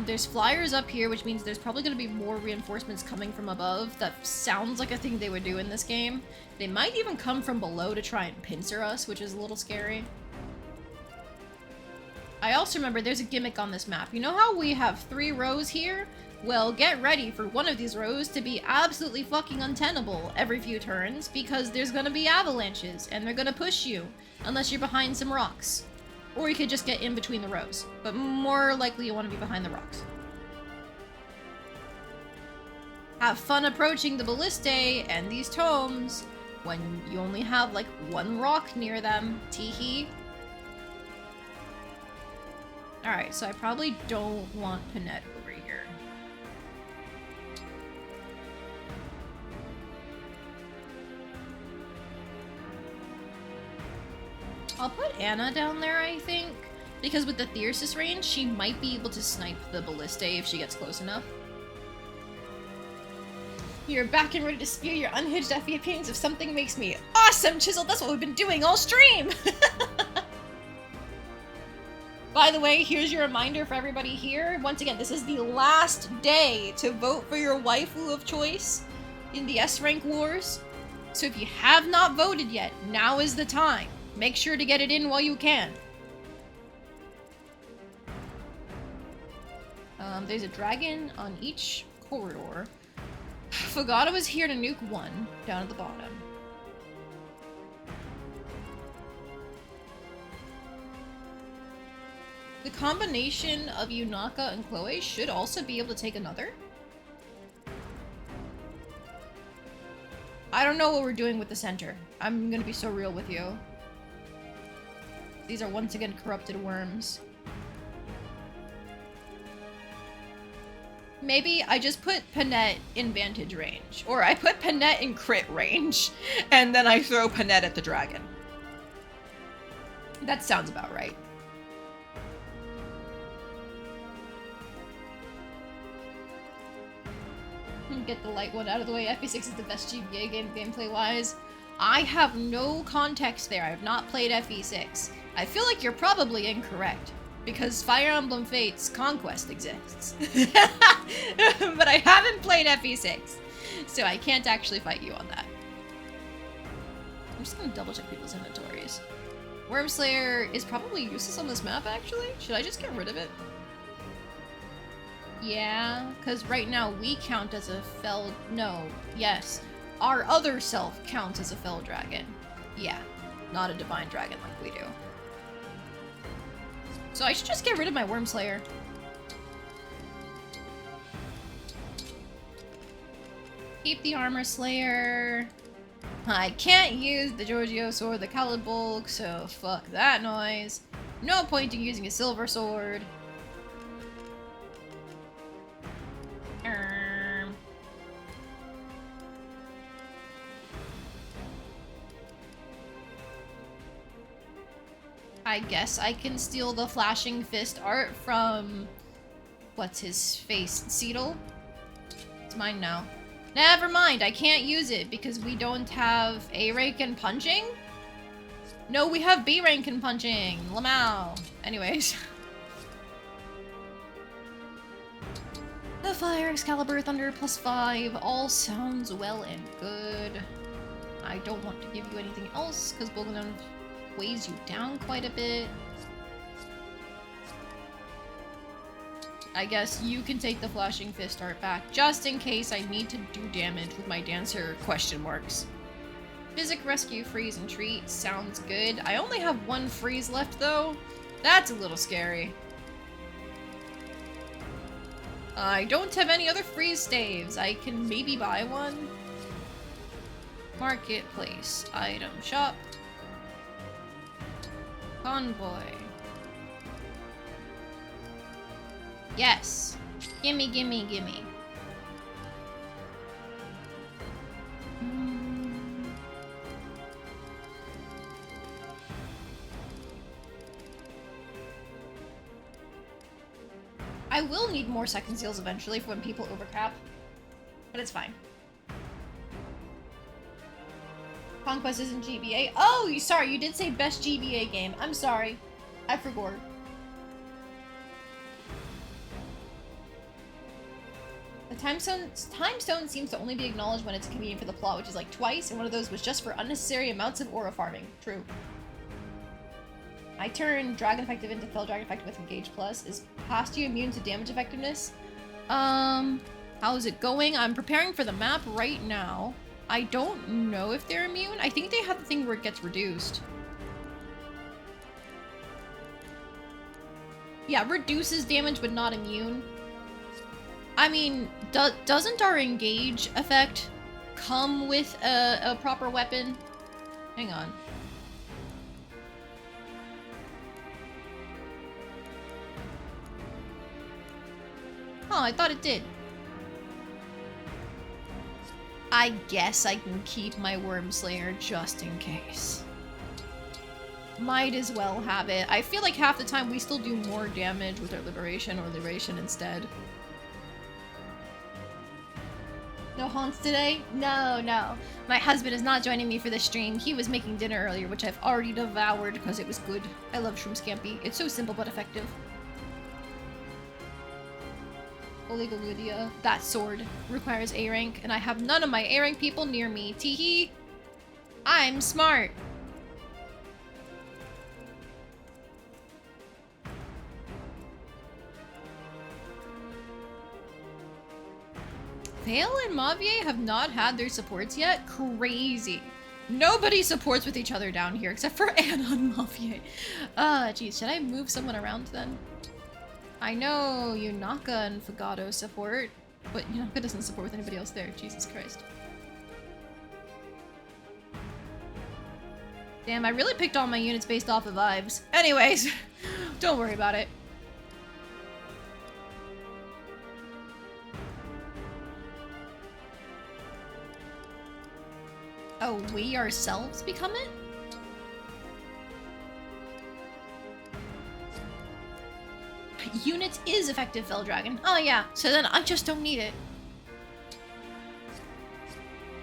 There's flyers up here, which means there's probably going to be more reinforcements coming from above. That sounds like a thing they would do in this game. They might even come from below to try and pincer us, which is a little scary. I also remember there's a gimmick on this map. You know how we have 3 rows here? Well, get ready for one of these rows to be absolutely fucking untenable every few turns, because there's gonna be avalanches, and they're gonna push you, unless you're behind some rocks. Or you could just get in between the rows, but more likely you want to be behind the rocks. Have fun approaching the Ballistae and these tomes when you only have like 1 rock near them. Teehee. Alright, so I probably don't want Panette over here. I'll put Anna down there, I think. Because with the Thyrsus range, she might be able to snipe the Ballistae if she gets close enough. You're back and ready to spew your unhinged FE opinions if something makes me awesome, Chisel! That's what we've been doing all stream! By the way, here's your reminder for everybody here. Once again, this is the last day to vote for your waifu of choice in the S-Rank Wars. So if you have not voted yet, now is the time. Make sure to get it in while you can. There's a dragon on each corridor. Fogata was here to nuke 1 down at the bottom. The combination of Yunaka and Chloe should also be able to take another. I don't know what we're doing with the center. I'm gonna be so real with you. These are once again corrupted worms. Maybe I just put Panette in vantage range. Or I put Panette in crit range. And then I throw Panette at the dragon. That sounds about right. Get the light one out of the way. FP6 is the best GBA game gameplay-wise. I have no context there. I have not played FE6. I feel like you're probably incorrect. Because Fire Emblem Fates Conquest exists. But I haven't played FE6. So I can't actually fight you on that. I'm just gonna double check people's inventories. Wormslayer is probably useless on this map, actually. Should I just get rid of it? Yeah, because right now we count as a fell... No, yes. Our other self counts as a fell dragon. Yeah, not a divine dragon like we do. So I should just get rid of my Wormslayer. Keep the Armor Slayer. I can't use the Giorgios or the Calibulk, so fuck that noise. No point in using a Silver Sword. I guess I can steal the Flashing Fist art from... what's his face? Seedle? It's mine now. Never mind, I can't use it because we don't have A rank in punching? No, we have B rank in punching. Lamau. Anyways. The Fire, Excalibur, Thunder, +5. All sounds well and good. I don't want to give you anything else because Bolganone weighs you down quite a bit. I guess you can take the Flashing Fist art back, just in case I need to do damage with my Dancer question marks. Physic, Rescue, Freeze, and Treat sounds good. I only have one Freeze left, though. That's a little scary. I don't have any other Freeze staves. I can maybe buy one. Marketplace. Item shop. Convoy. Yes. Gimme, gimme, gimme. I will need more second seals eventually for when people overcap, but it's fine. Conquest isn't GBA. Oh, sorry, you did say best GBA game. I'm sorry. I forgot. The time stone seems to only be acknowledged when it's convenient for the plot, which is like twice, and one of those was just for unnecessary amounts of aura farming. True. I turn Dragon Effective into Fell Dragon Effective with Engage Plus. Is past you immune to damage effectiveness? How's it going? I'm preparing for the map right now. I don't know if they're immune. I think they have the thing where it gets reduced. Yeah, reduces damage but not immune. I mean, doesn't our engage effect come with a proper weapon? Hang on. Oh, I thought it did. I guess I can keep my Wormslayer just in case. Might as well have it. I feel like half the time we still do more damage with our Liberation or Liberation instead. No haunts today? No, no. My husband is not joining me for the stream. He was making dinner earlier, which I've already devoured because it was good. I love Shroom Scampi. It's so simple but effective. Oligoludia. That sword requires A rank, and I have none of my A rank people near me. Teehee. I'm smart. Vale and Mavier have not had their supports yet? Crazy. Nobody supports with each other down here except for Anna and Mavier. Geez, should I move someone around then? I know Yunaka and Fugado support, but Yunaka doesn't support with anybody else there. Jesus Christ. Damn, I really picked all my units based off of vibes. Anyways, don't worry about it. Oh, we ourselves become it? Unit is effective, Fell Dragon. Oh yeah, so then I just don't need it.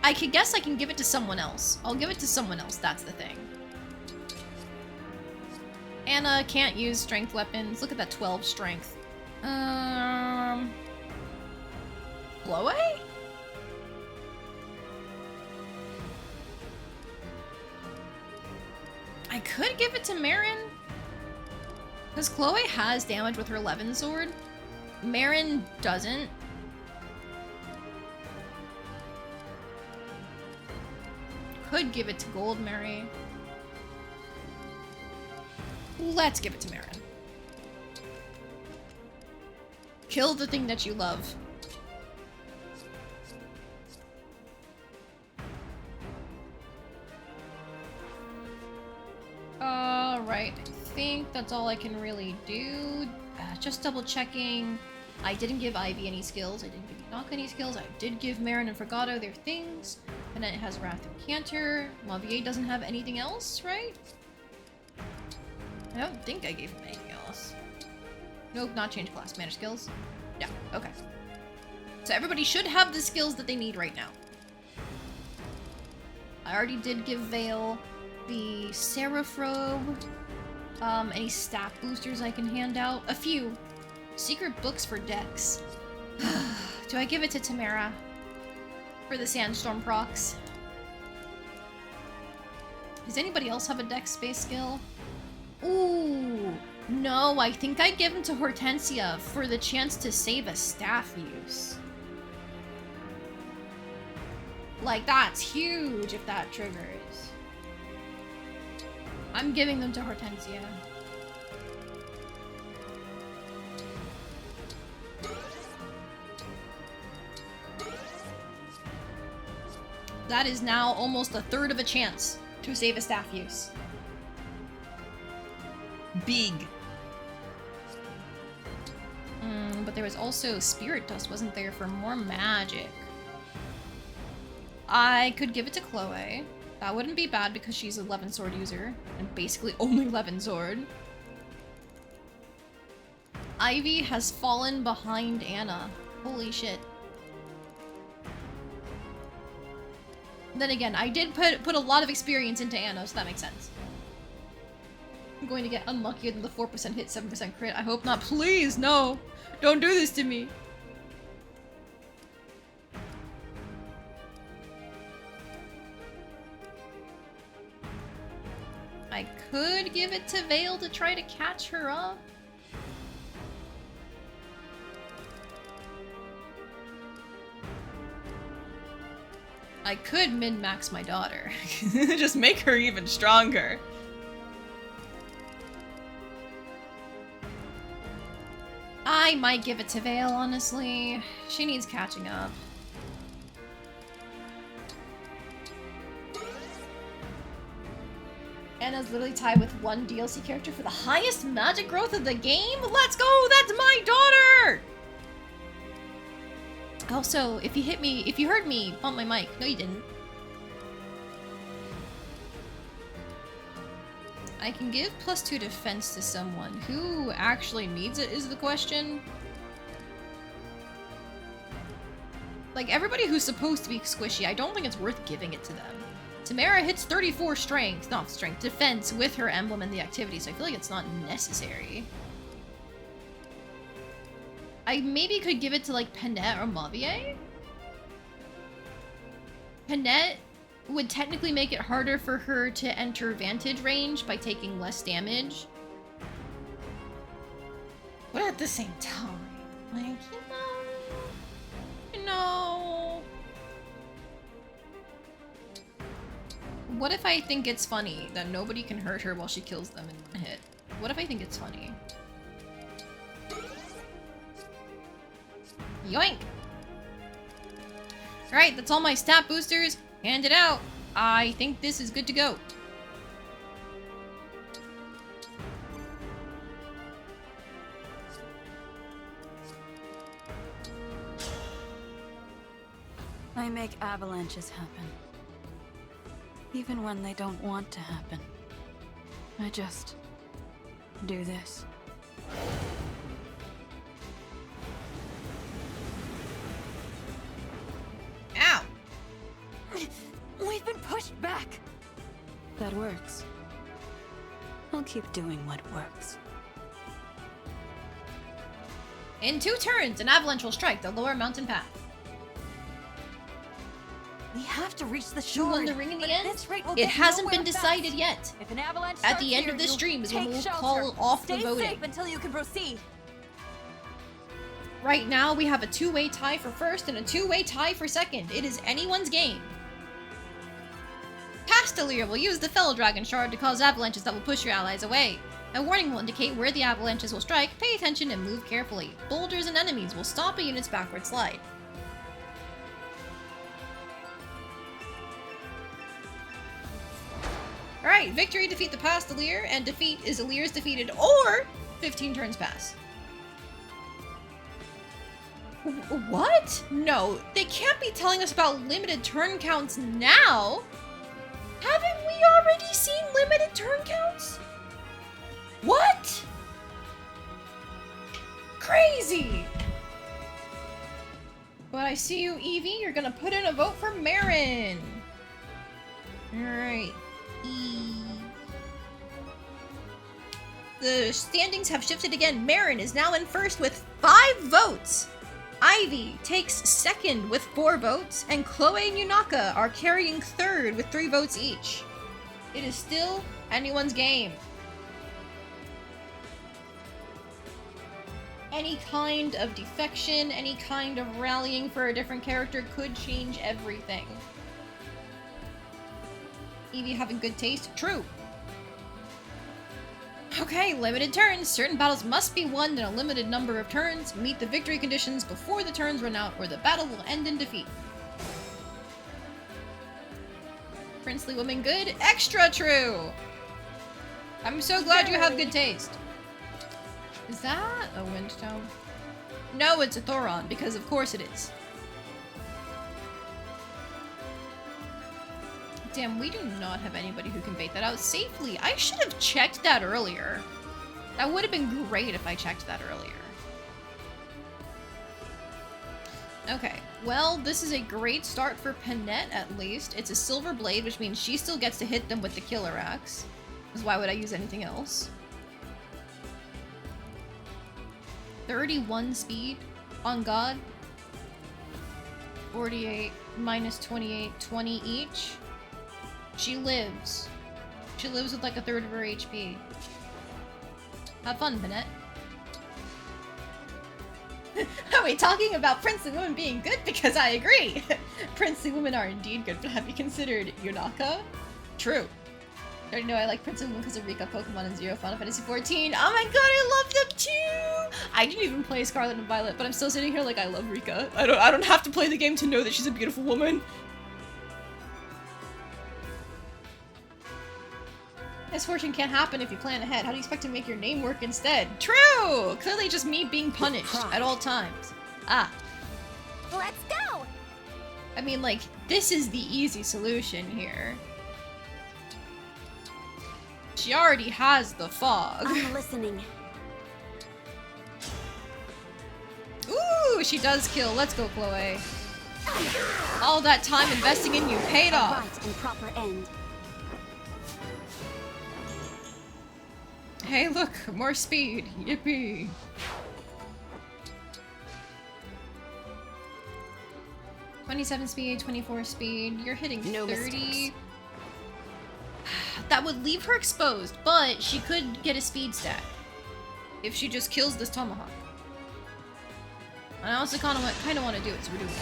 I could guess I can give it to someone else. I'll give it to someone else, that's the thing. Anna can't use strength weapons. Look at that 12 strength. Chloe? I could give it to Marin. Because Chloe has damage with her 11 sword. Marin doesn't. Could give it to Gold Mary. Let's give it to Marin. Kill the thing that you love. Alright, I think that's all I can really do. Just double checking. I didn't give Ivy any skills. I didn't give YUNAKA any skills. I did give Marin and Fragato their things. And then it has Wrath and Canter. Mavier doesn't have anything else, right? I don't think I gave him anything else. Nope, not change class. Manage skills? Yeah, okay. So everybody should have the skills that they need right now. I already did give Vale the Seraph Robe. Any staff boosters I can hand out? A few. Secret books for decks. Do I give it to Tamara? For the Sandstorm procs? Does anybody else have a deck space skill? Ooh, no, I think I'd give him to Hortensia for the chance to save a staff use. Like, that's huge if that triggers. I'm giving them to Hortensia. That is now almost a third of a chance to save a staff use. Big. But there was also Spirit Dust, wasn't there, for more magic. I could give it to Chloe. That wouldn't be bad because she's an 11 sword user. And basically only 11 sword. Ivy has fallen behind Anna. Holy shit. Then again, I did put a lot of experience into Anna, so that makes sense. I'm going to get unluckier than the 4% hit, 7% crit. I hope not. Please, no! Don't do this to me! I could give it to Vale to try to catch her up. I could min-max my daughter. Just make her even stronger. I might give it to Vale, honestly. She needs catching up. Anna's literally tied with one DLC character for the highest magic growth of the game? Let's go! That's my daughter! Also, if you heard me bump my mic. No, you didn't. I can give +2 defense to someone. Who actually needs it is the question. Like, everybody who's supposed to be squishy, I don't think it's worth giving it to them. Tamara hits 34 strength, not strength, defense with her emblem and the activity, so I feel like it's not necessary. I maybe could give it to, like, Panette or Mavier? Panette would technically make it harder for her to enter Vantage range by taking less damage. But at the same time, like, you know... What if I think it's funny that nobody can hurt her while she kills them in one hit? What if I think it's funny? Yoink! Alright, that's all my stat boosters. Hand it out. I think this is good to go. I make avalanches happen. Even when they don't want to happen. I just do this. Ow! We've been pushed back! That works. I'll keep doing what works. In 2 turns, an avalanche will strike the lower mountain path. We have to reach the Who shore. won the ring in the end? We'll It hasn't been decided fast. yet. If an avalanche At starts the end here, of this you'll stream is when take we'll shelter. call off Stay the voting. safe until you can proceed. Right now, we have a 2-way tie for first and a 2-way tie for second. It is anyone's game. Past Alear will use the Fell Dragon Shard to cause avalanches that will push your allies away. A warning will indicate where the avalanches will strike. Pay attention and move carefully. Boulders and enemies will stop a unit's backward slide. Alright, victory, defeat the past Alear, and defeat is Alear's defeated, or 15 turns pass. What? No, they can't be telling us about limited turn counts now! Haven't we already seen limited turn counts? What? Crazy! But I see you, Evie. You're gonna put in a vote for Marin. Alright. The standings have shifted again. Marin is now in first with 5 votes. Ivy takes second with 4 votes, and Chloe and Yunaka are carrying third with 3 votes each. It is still anyone's game. Any kind of defection, any kind of rallying for a different character could change everything. Evie having good taste? True. Okay, limited turns. Certain battles must be won in a limited number of turns. Meet the victory conditions before the turns run out, or the battle will end in defeat. Princely woman good? Extra true! I'm so glad you have good taste. Is that a Windstone? No, it's a Thoron, because of course it is. Damn, we do not have anybody who can bait that out safely. I should have checked that earlier. That would have been great if I checked that earlier. Okay, well, this is a great start for Panette, at least. It's a silver blade, which means she still gets to hit them with the killer axe. Because why would I use anything else? 31 speed on God. 48 minus 28, 20 each. She lives. She lives with like a third of her HP. Have fun, Panette. Are we talking about princely women being good? Because I agree! Princely women are indeed good, but have you considered YUNAKA? True. I already know I like princely women because of Rika, Pokemon, and Zero, Final Fantasy XIV. Oh my god, I love them too! I didn't even play Scarlet and Violet, but I'm still sitting here like I love Rika. I don't have to play the game to know that she's a beautiful woman. Misfortune can't happen if you plan ahead. How do you expect to make your name work instead? True! Clearly just me being punished at all times. Ah. Let's go! I mean, like, this is the easy solution here. She already has the fog. I'm listening. Ooh, she does kill. Let's go, Chloe. All that time investing in you paid off. Right and proper end. Hey, look, more speed. Yippee. $27 speed, 24 speed. You're hitting 30. Mistakes. That would leave her exposed, but she could get a speed stat if she just kills this tomahawk. And I also kind of want to do it, so we're doing it.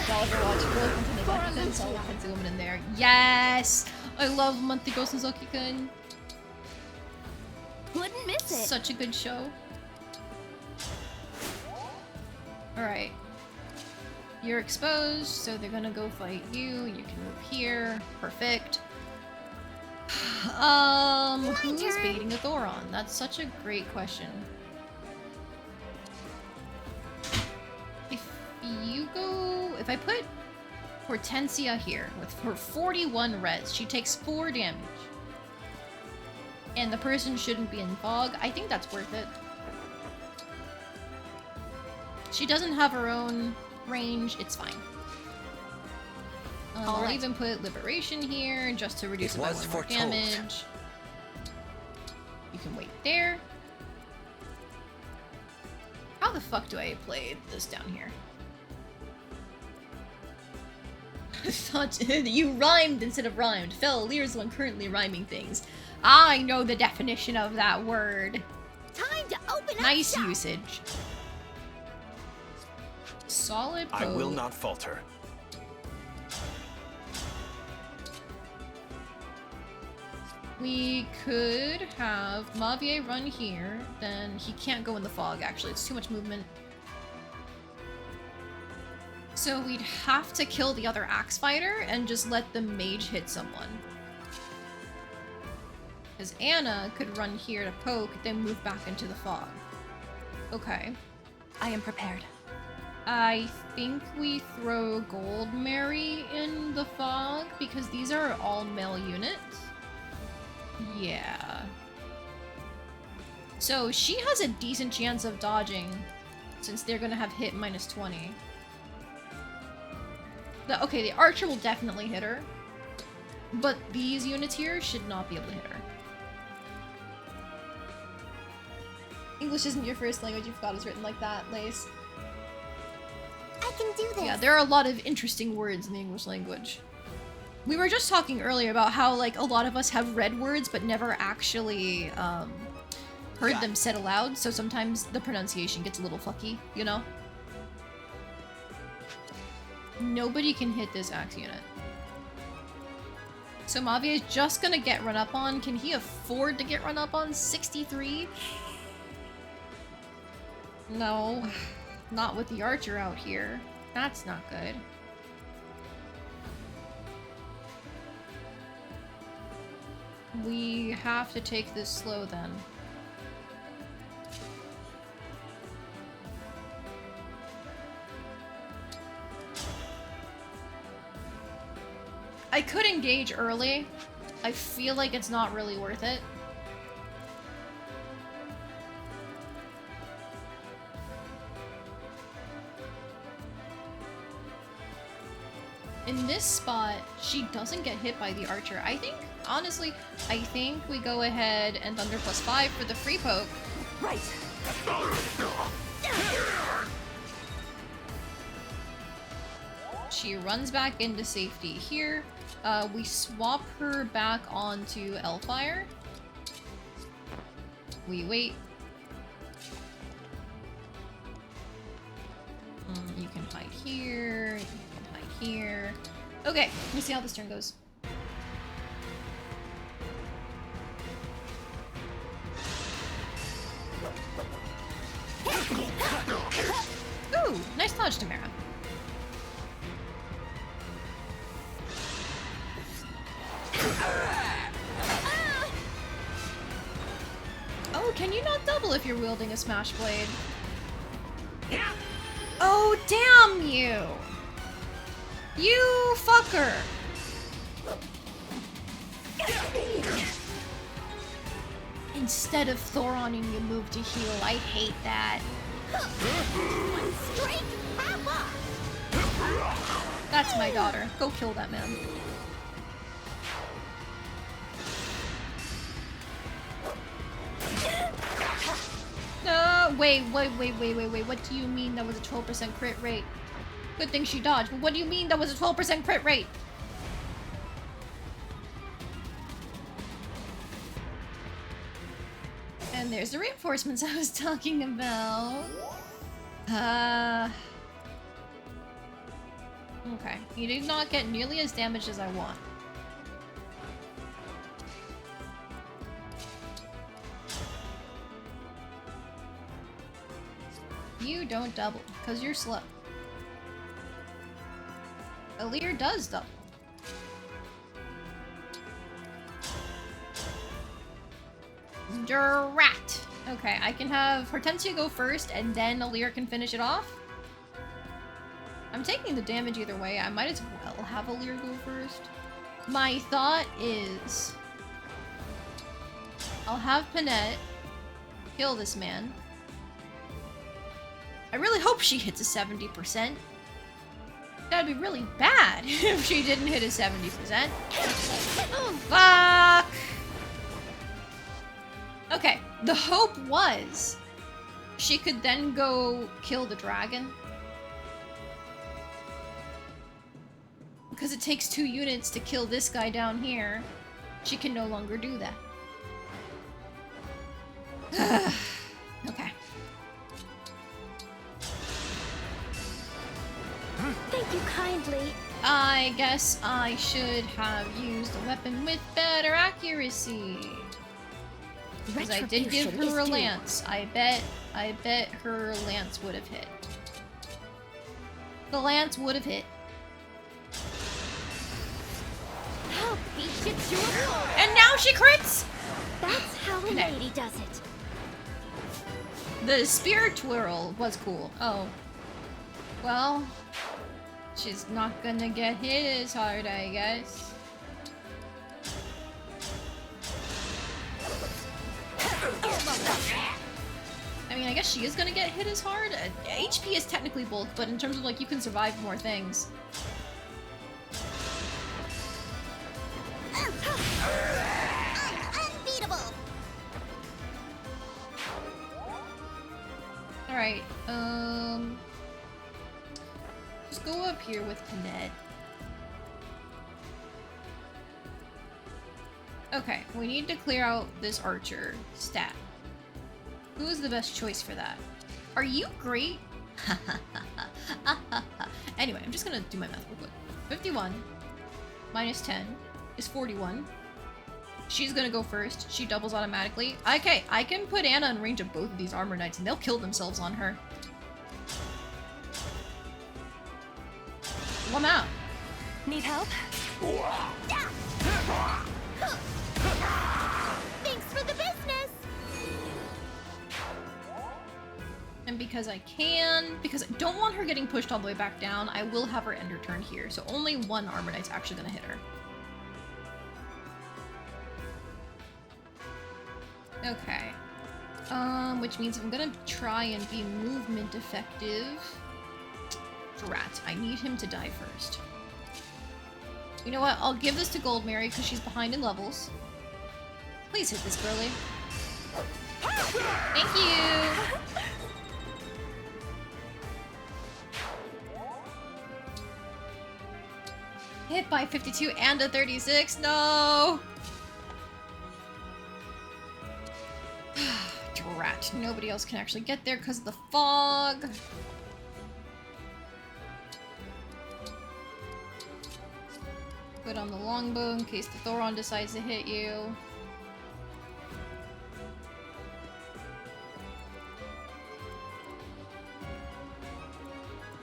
Overwatch, really content of Aki-kun, solid fancy woman in there. Yes! I love Monthly Ghost Nozoki-kun. Wouldn't miss it. Such a good show. Alright. You're exposed, so they're gonna go fight you. You can move here. Perfect. Who's baiting a Thoron? That's such a great question. you go... If I put Hortensia here with her 41 res, she takes 4 damage. And the person shouldn't be in fog. I think that's worth it. She doesn't have her own range. It's fine. I'll even put Liberation here just to reduce it by 1 more damage. You can wait there. How the fuck do I play this down here? I thought you rhymed instead of rhymed. Fel, Alear's the one currently rhyming things. I know the definition of that word. Time to open up nice shop. usage. Solid I will not falter. We could have Mavier run here, then he can't go in the fog, actually. It's too much movement. So we'd have to kill the other axe fighter and just let the mage hit someone. Because Anna could run here to poke, then move back into the fog. Okay. I am prepared. I think we throw Gold Mary in the fog, because these are all male units. Yeah. So she has a decent chance of dodging, since they're gonna have hit minus 20. Okay, the archer will definitely hit her, but these units here should not be able to hit her. English isn't your first language, you forgot it's written like that, Lace. I can do this. Yeah, there are a lot of interesting words in the English language. We were just talking earlier about how, like, a lot of us have read words but never actually heard them said aloud, so sometimes the pronunciation gets a little fucky, you know? Nobody can hit this axe unit. So Mavier is just gonna get run up on. Can he afford to get run up on? 63? No. Not with the archer out here. That's not good. We have to take this slow then. I could engage early. I feel like it's not really worth it. In this spot, she doesn't get hit by the archer. I think, honestly, I think we go ahead and Thunder +5 for the free poke. Right. She runs back into safety here. We swap her back onto Elfire. We wait. You can hide here. You can hide here. Okay, let me see how this turn goes. Ooh, nice dodge, Tamara. Oh, can you not double if you're wielding a Smash Blade? Oh, damn you! You fucker! Instead of Thoron, you move to heal. I hate that. One strike, half off. That's my daughter. Go kill that man. No, wait. What do you mean that was a 12% crit rate? Good thing she dodged, but what do you mean that was a 12% crit rate? And there's the reinforcements I was talking about. Okay. You did not get nearly as damaged as I want. You don't double, because you're slow. Alear does double. Drat! Okay, I can have Hortensia go first, and then Alear can finish it off. I'm taking the damage either way. I might as well have Alear go first. My thought is... I'll have Panette kill this man. I really hope she hits a 70%. That'd be really bad if she didn't hit a 70%. Oh, fuck! Okay, the hope was she could then go kill the dragon. Because it takes 2 units to kill this guy down here. She can no longer do that. Okay. Thank you kindly. I guess I should have used a weapon with better accuracy. Because I did give her a lance. I bet her lance would have hit. The lance would have hit. I'll beat you to a pulp. And now she crits! That's how a lady does it. The spear twirl was cool. Oh. Well, she's not gonna get hit as hard, I guess. I mean, I guess she is gonna get hit as hard. HP is technically bulk, but in terms of, like, you can survive more things. Unbeatable. Alright, just go up here with Panette. Okay, we need to clear out this archer stat. Who is the best choice for that? Are you great? Anyway, I'm just gonna do my math real quick. 51 minus 10 is 41. She's gonna go first. She doubles automatically. Okay, I can put Anna in range of both of these armor knights and they'll kill themselves on her. One out. Need help? Thanks for the business. And because I can, because I don't want her getting pushed all the way back down, I will have her end her turn here. So only one armor knight's actually gonna hit her. Okay. Which means I'm gonna try and be movement effective. Drat, I need him to die first. You know what? I'll give this to Gold Mary because she's behind in levels. Please hit this girly. Thank you! Hit by 52 and a 36. No! Drat. Nobody else can actually get there because of the fog. Put on the longbow in case the Thoron decides to hit you.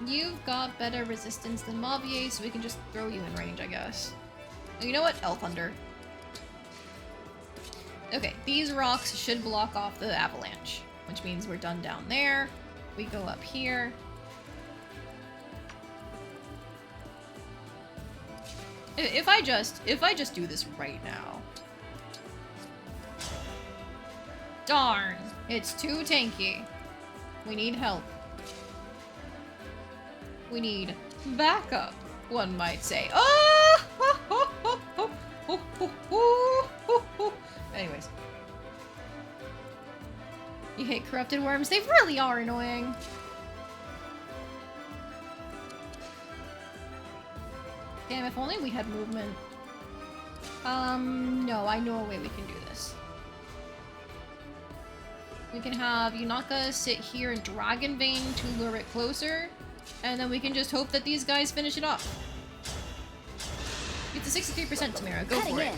You've got better resistance than Mavier, so we can just throw you in range, I guess. You know what? El Thunder. Okay, these rocks should block off the avalanche, which means we're done down there. We go up here. If I just do this right now. Darn, it's too tanky. We need help. We need backup, one might say. Oh! Anyways. You hate corrupted worms? They really are annoying. Damn, if only we had movement. No, I know a way we can do this. We can have Yunaka sit here in Dragon Vein to lure it closer, and then we can just hope that these guys finish it off. It's a 63%, Tamara. Go for it.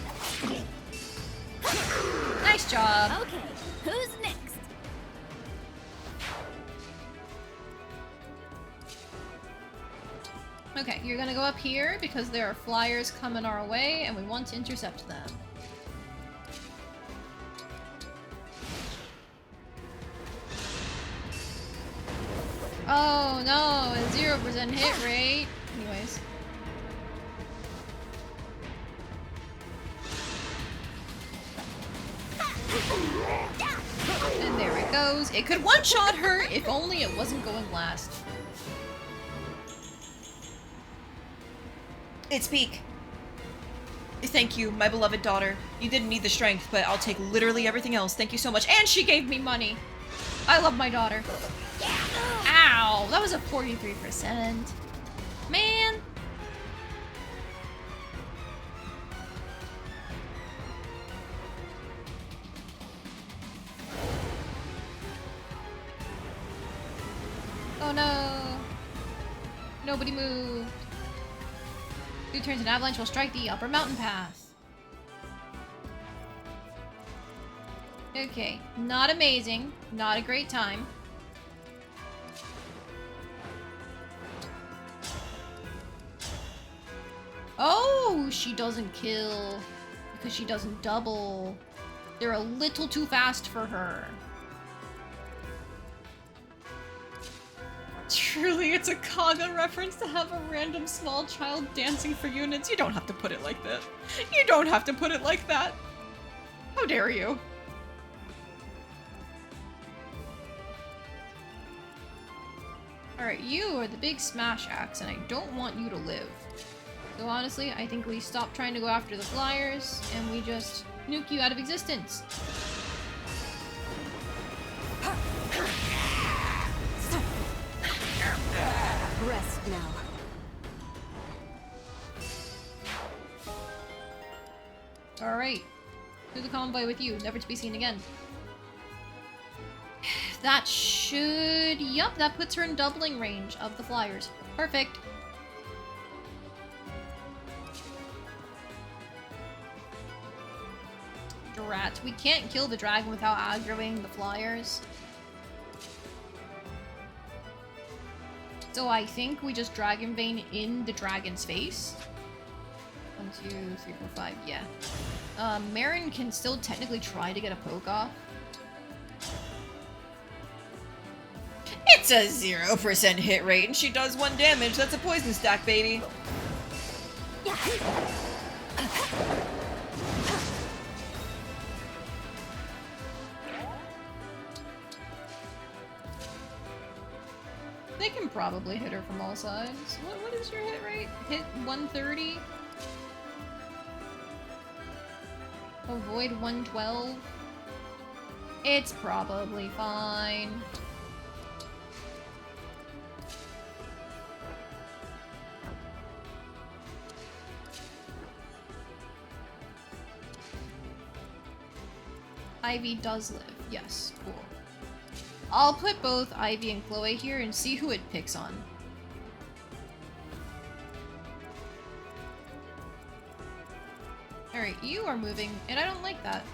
Nice job. Okay, who's next? Okay, you're gonna go up here because there are flyers coming our way and we want to intercept them. Oh no, a 0% hit rate. Anyways. And there it goes. It could one-shot her if only it wasn't going last. It's peak. Thank you, my beloved daughter. You didn't need the strength, but I'll take literally everything else. Thank you so much. And she gave me money. I love my daughter. Ow, that was a 43%. Man. Oh no. Nobody moved. 2 turns an avalanche will strike the upper mountain path. Okay, not amazing. Not a great time. Oh, she doesn't kill because she doesn't double. They're a little too fast for her. Truly, it's a Kaga reference to have a random small child dancing for units. You don't have to put it like that. You don't have to put it like that. How dare you? Alright, you are the big smash axe, and I don't want you to live. So honestly, I think we stop trying to go after the flyers, and we just nuke you out of existence. Rest now. Alright. Through the convoy with you, never to be seen again. That should... Yup, that puts her in doubling range of the flyers. Perfect. Drat. We can't kill the dragon without aggravating the flyers. So I think we just Dragon Vein in the dragon's face. 1, 2, 3, 4, 5, yeah. Marin can still technically try to get a poke off. It's a 0% hit rate and she does 1 damage. That's a poison stack, baby. They can probably hit her from all sides. What is your hit rate? Hit 130? Avoid 112? It's probably fine. Ivy does live. Yes, cool. I'll put both Ivy and Chloe here and see who it picks on. Alright, you are moving, and I don't like that.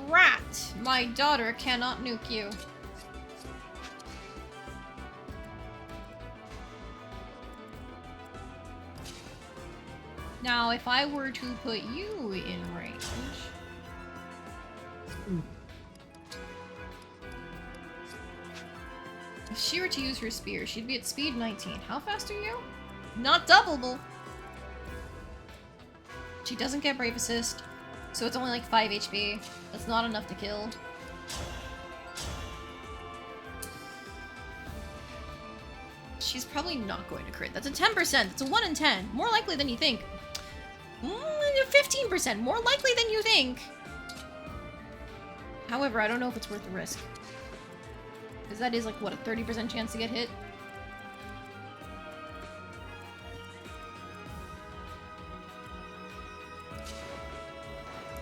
Rat! My daughter cannot nuke you. Now, if I were to put you in range... If she were to use her spear, she'd be at speed 19. How fast are you? Not doubleable! She doesn't get Brave Assist, so it's only like 5 HP. That's not enough to kill. She's probably not going to crit. That's a 10%. That's a 1 in 10. More likely than you think. 15%. More likely than you think. However, I don't know if it's worth the risk. Because that is like, what, a 30% chance to get hit?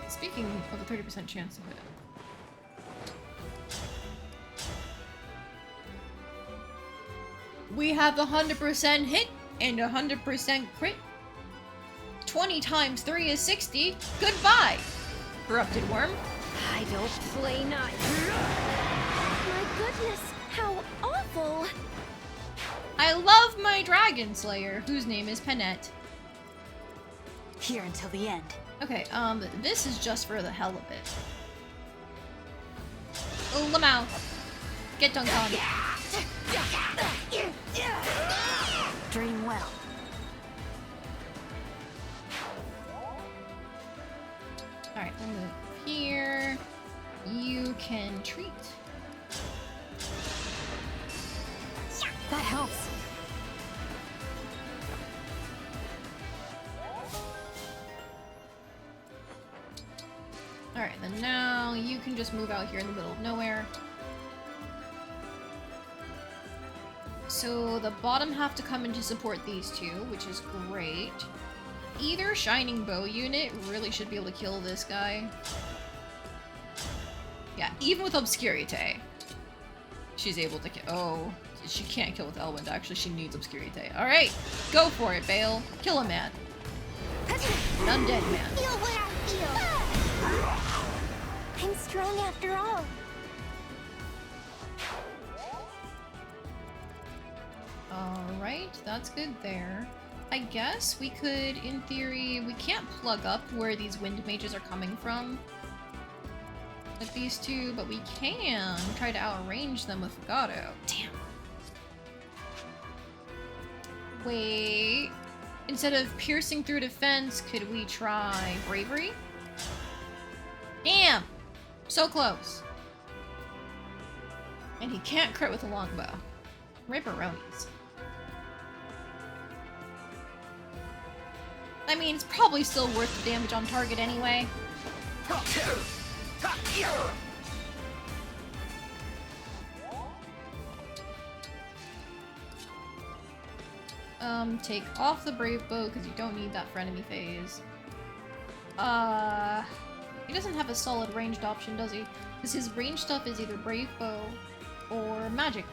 Speaking of a 30% chance of it. We have 100% hit and 100% crit. 20 times 3 is 60. Goodbye, corrupted worm. I don't play nice. My goodness, how awful. I love my Dragon Slayer, whose name is Panette. Here until the end. Okay, this is just for the hell of it. Lamau. Get dunked on. Dream well. Alright, we'll move here. You can treat. That helps. Alright, then now you can just move out here in the middle of nowhere. So the bottom have to come in to support these two, which is great. Either Shining Bow unit really should be able to kill this guy. Yeah, even with Obscurite, she's able to kill. Oh, she can't kill with Elwind, actually. She needs Obscurite. Alright, go for it, Bale. Kill a man. An undead man. Feel what I feel. I'm strong after all. Alright, that's good there. I guess we could, in theory, we can't plug up where these wind mages are coming from with these two, but we can try to outrange them with Fugado. Damn. Wait. Instead of piercing through defense, could we try bravery? Damn! So close. And he can't crit with a longbow. Ripperonis. I mean, it's probably still worth the damage on target anyway. Take off the Brave Bow, because you don't need that for enemy phase. He doesn't have a solid ranged option, does he? Because his ranged stuff is either Brave Bow or Magic.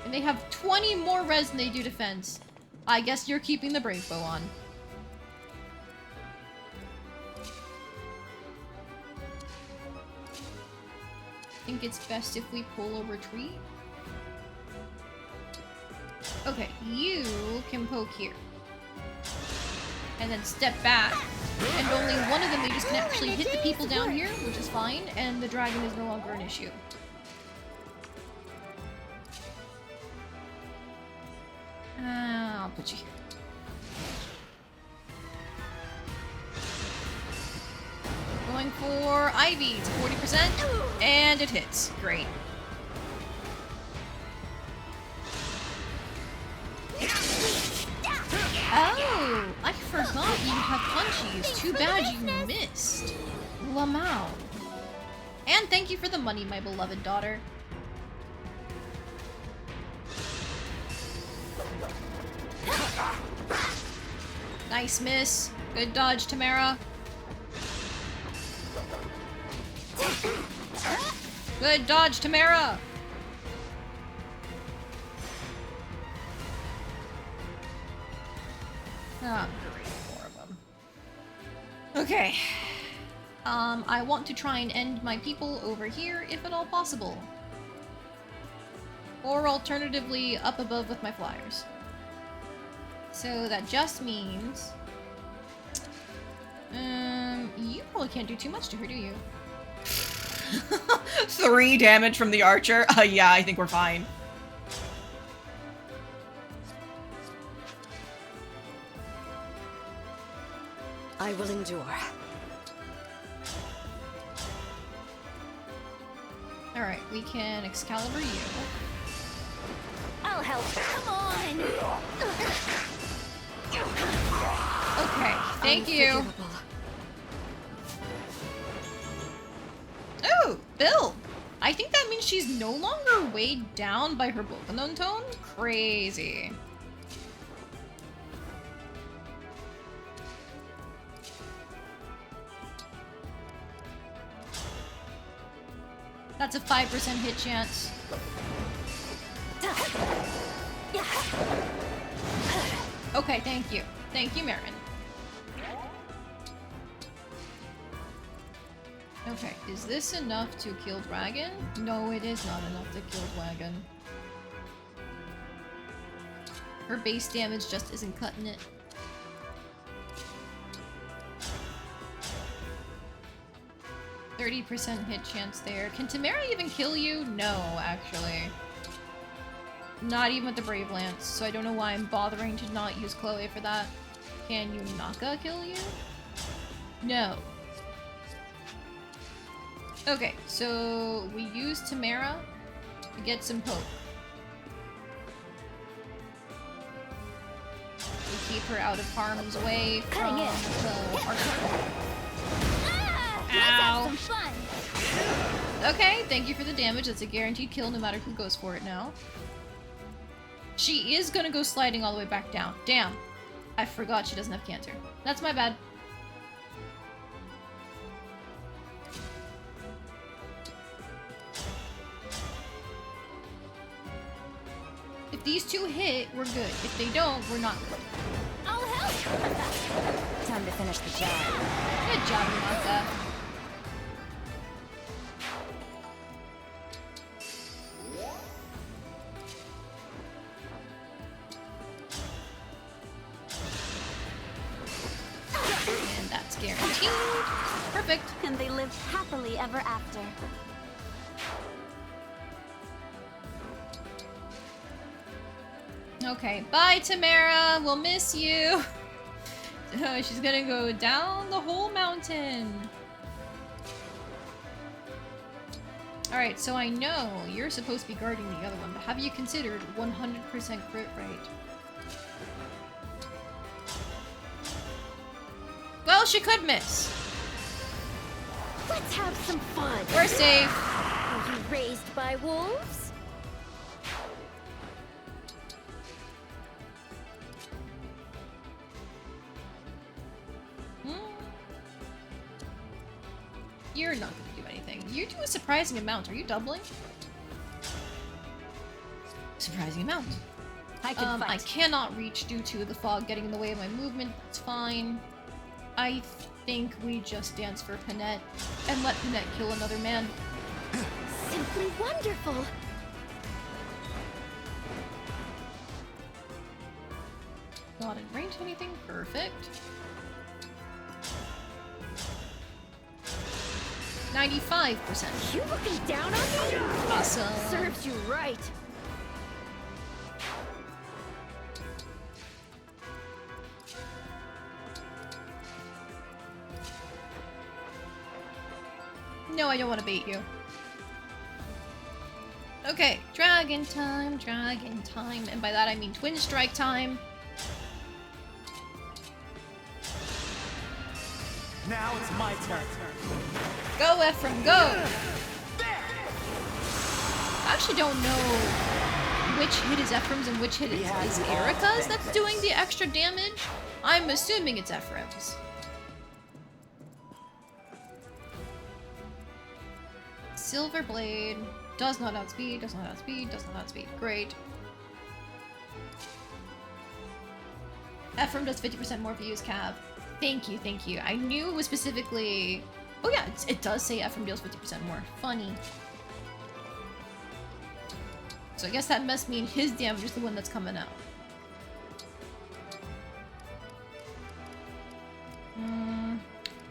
And they have 20 more res than they do defense. I guess you're keeping the Brave Bow on. I think it's best if we pull a retreat. Okay, you can poke here. And then step back. And only one of them mages can actually hit the people down here, which is fine, and the dragon is no longer an issue. I'll put you here. Going for Ivy. It's 40%, and it hits. Great. Oh, I forgot you have punchies. Too bad you missed. Lamau. And thank you for the money, my beloved daughter. Nice miss. Good dodge, Tamara. Good dodge, Tamara. Ah, great, 4 of them. Okay. I want to try and end my people over here, if at all possible. Or alternatively, up above with my flyers. So that just means... you probably can't do too much to her, do you? 3 damage from the archer? Yeah, I think we're fine. I will endure. Alright, we can Excalibur you. I'll help. Come on! Okay, thank you. Oh, Bill! I think that means she's no longer weighed down by her Bokonon tone? Crazy. That's a 5% hit chance. Okay, thank you. Thank you, Marin. Okay, is this enough to kill Dragon? No, it is not enough to kill Dragon. Her base damage just isn't cutting it. 30% hit chance there. Can Tamara even kill you? No, actually. Not even with the Brave Lance, so I don't know why I'm bothering to not use Chloe for that. Can YUNAKA kill you? No. Okay, so we use Tamara to get some poke. We keep her out of harm's way from the archer. Ow! Let's have some fun. Okay, thank you for the damage. That's a guaranteed kill no matter who goes for it now. She is gonna go sliding all the way back down. Damn. I forgot she doesn't have cancer. That's my bad. If these two hit, we're good. If they don't, we're not good. I'll help. Time to finish the job. Good job, YUNAKA. And that's guaranteed. Perfect. And they lived happily ever after. Okay, bye Tamara, we'll miss you. She's gonna go down the whole mountain. Alright, so I know you're supposed to be guarding the other one, but have you considered 100% crit rate? Well, she could miss. Let's have some fun. We're safe. Were you raised by wolves? You're not gonna do anything. You do a surprising amount. Are you doubling? Surprising amount. I can fight. I cannot reach due to the fog getting in the way of my movement. That's fine. I think we just dance for Panette and let Panette kill another man. Simply wonderful. Not in range of anything. Perfect. 95%. You looking down on me? Awesome. Serves you right. No, I don't want to bait you. Okay, dragon time, and by that I mean twin strike time. Now it's my turn. Go, Ephraim, go! I actually don't know which hit is Ephraim's and which hit is Erica's that's doing the extra damage. I'm assuming it's Ephraim's. Silver Blade. Does not outspeed, does not outspeed, does not outspeed. Great. Ephraim does 50% more views, Cav. Thank you, thank you. I knew it was specifically... Oh yeah, it does say Ephraim deals 50% more. Funny. So I guess that must mean his damage is the one that's coming out.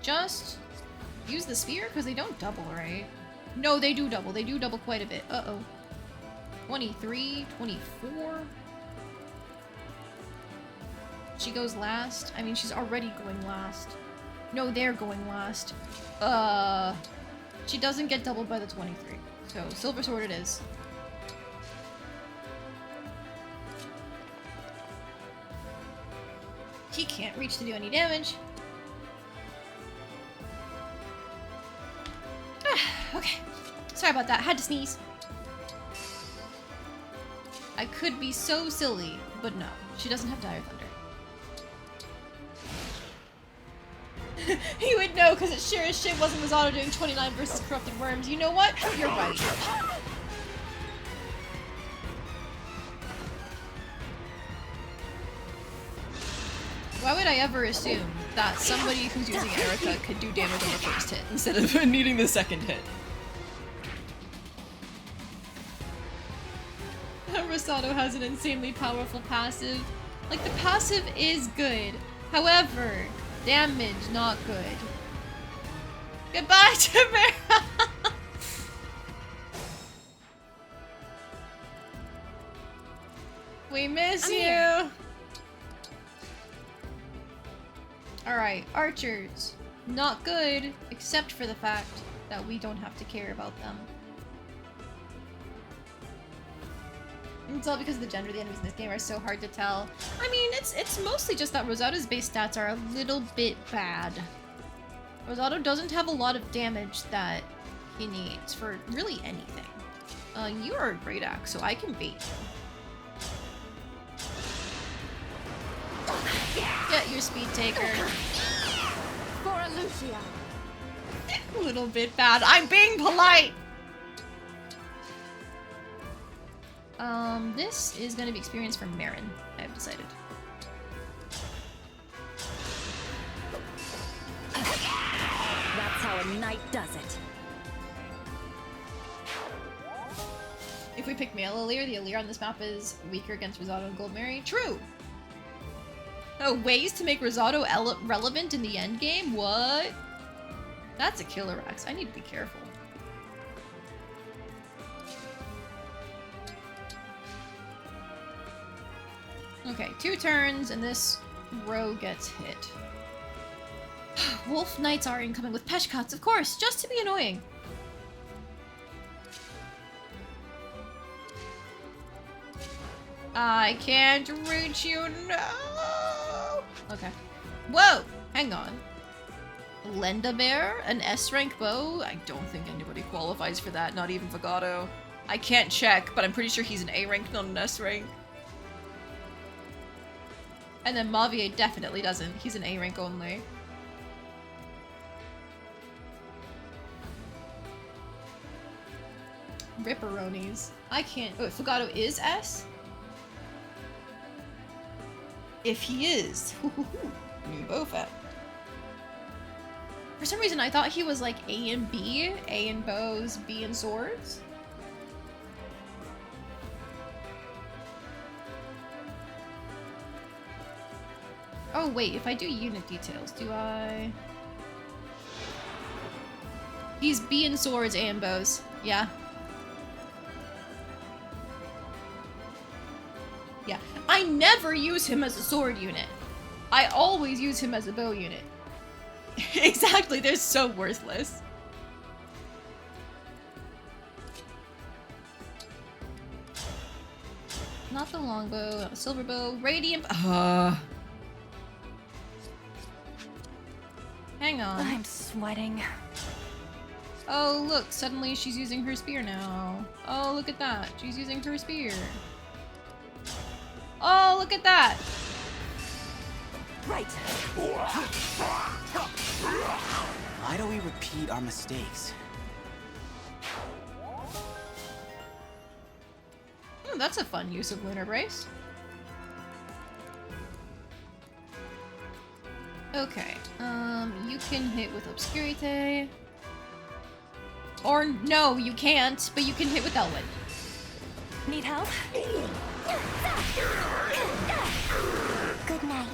Just use the spear? Because they don't double, right? No, they do double. They do double quite a bit. Uh-oh. 23, 24. She goes last. I mean, she's already going last. No, they're going last. She doesn't get doubled by the 23. So, Silver Sword it is. He can't reach to do any damage. Okay. Sorry about that. Had to sneeze. I could be so silly, but no. She doesn't have Dire Thunder. He would know because it sure as shit wasn't Masato doing 29 versus Corrupted Worms. You know what? You're right. Why would I ever assume that somebody who's using Erica could do damage on the first hit instead of needing the second hit? Masato has an insanely powerful passive. Like, the passive is good. However, damage, not good. Goodbye, Tamara! We miss you! Alright, archers. Not good, except for the fact that we don't have to care about them. It's all because of the gender of the enemies in this game are so hard to tell. I mean, it's mostly just that Rosato's base stats are a little bit bad. Rosato doesn't have a lot of damage that he needs for really anything. You are a great axe, so I can bait you. Get your speed taker. For Lucia. A little bit bad. I'm being polite! This is gonna be experience from Marin, I've decided. That's how a knight does it. If we pick male Alear, the Alear on this map is weaker against Rosato and Goldberry. True! Oh, ways to make Rosato relevant in the endgame? What? That's a killer axe. I need to be careful. Okay, 2 turns, and this row gets hit. Wolf Knights are incoming with Peshkots, of course, just to be annoying. I can't reach you, no! Okay. Whoa! Hang on. Lendabear? An S-rank bow? I don't think anybody qualifies for that, not even Vagato. I can't check, but I'm pretty sure he's an A-rank, not an S-rank. And then Mavier definitely doesn't. He's an A rank only. Ripperonis. I can't. Oh, Fugato is S? If he is. New Bofet. For some reason, I thought he was like A and B. A in bows, B in swords. Oh wait, if I do unit details, do I... He's B in swords, A in bows. Yeah. Yeah. I never use him as a sword unit. I always use him as a bow unit. Exactly, they're so worthless. Not the longbow, not the silver bow, radiant... Hang on. I'm sweating. Oh, look, suddenly she's using her spear now. Oh, look at that. She's using her spear. Oh, look at that. Right. Why do we repeat our mistakes? That's a fun use of Lunar Brace. Okay, you can hit with Obscurite. Or no, you can't, but you can hit with Elwyn. Need help? Good night.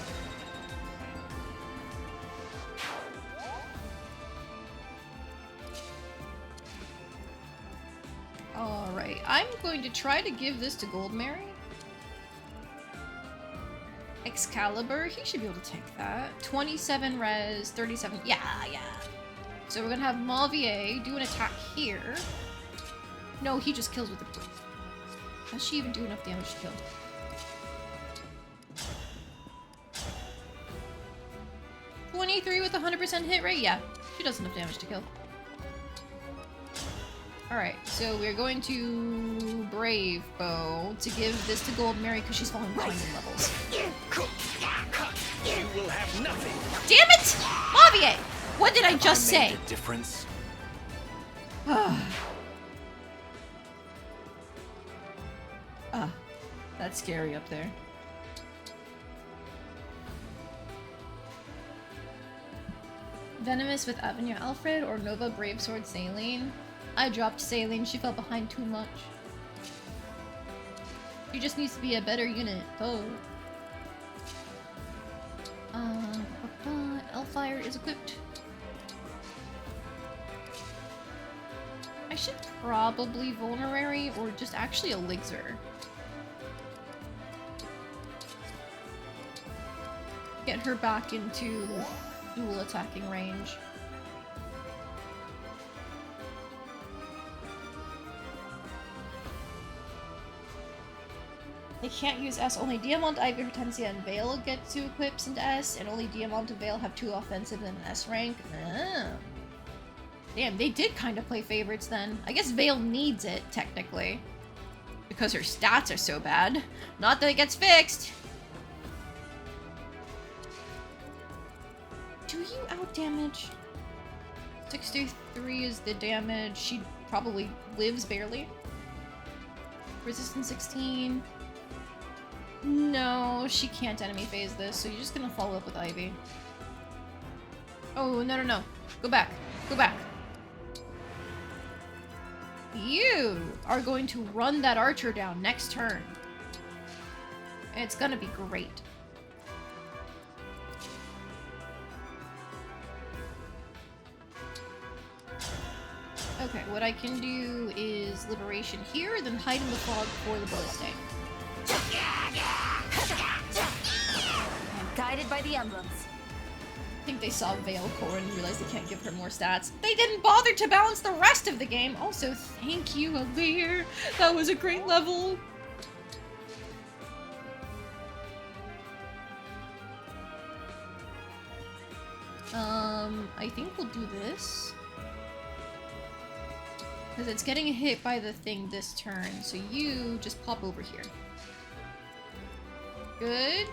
Alright, I'm going to try to give this to Goldberry. Excalibur, he should be able to take that. 27 res, 37, yeah. So we're gonna have Mavier do an attack here. No, he just kills with the... Does she even do enough damage to kill? .23 with 100% hit rate? Yeah, she does enough damage to kill. Alright, so we're going to Brave Bow to give this to Goldberry because she's falling behind in levels. You will have nothing. Damn it! Mavier! What did I just say? Difference. That's scary up there. Venomous with Avenir Alfred or Nova Brave Sword Saline? I dropped Saline, she fell behind too much. She just needs to be a better unit. Oh. Elfire is equipped. I should probably Vulnerary or just actually Elixir. Get her back into dual attacking range. They can't use S. Only Diamant, Ivy, Hortensia, and Veil get 2 equips into S, and only Diamant and Veil have 2 offensive and an S rank. Oh. Damn, they did kind of play favorites then. I guess Veil needs it, technically. Because her stats are so bad. Not that it gets fixed! Do you outdamage? 63 is the damage. She probably lives barely. Resistance 16. No, she can't enemy phase this, so you're just gonna follow up with Ivy. Oh, no. Go back. Go back. You are going to run that archer down next turn. And it's gonna be great. Okay, what I can do is Liberation here, then hide in the fog for the Ballista. I'm guided by the emblems. I think they saw Veil Core and realized they can't give her more stats. They didn't bother to balance the rest of the game! Also, thank you, Alear! That was a great level! I think we'll do this. Because it's getting hit by the thing this turn, so you just pop over here. Good?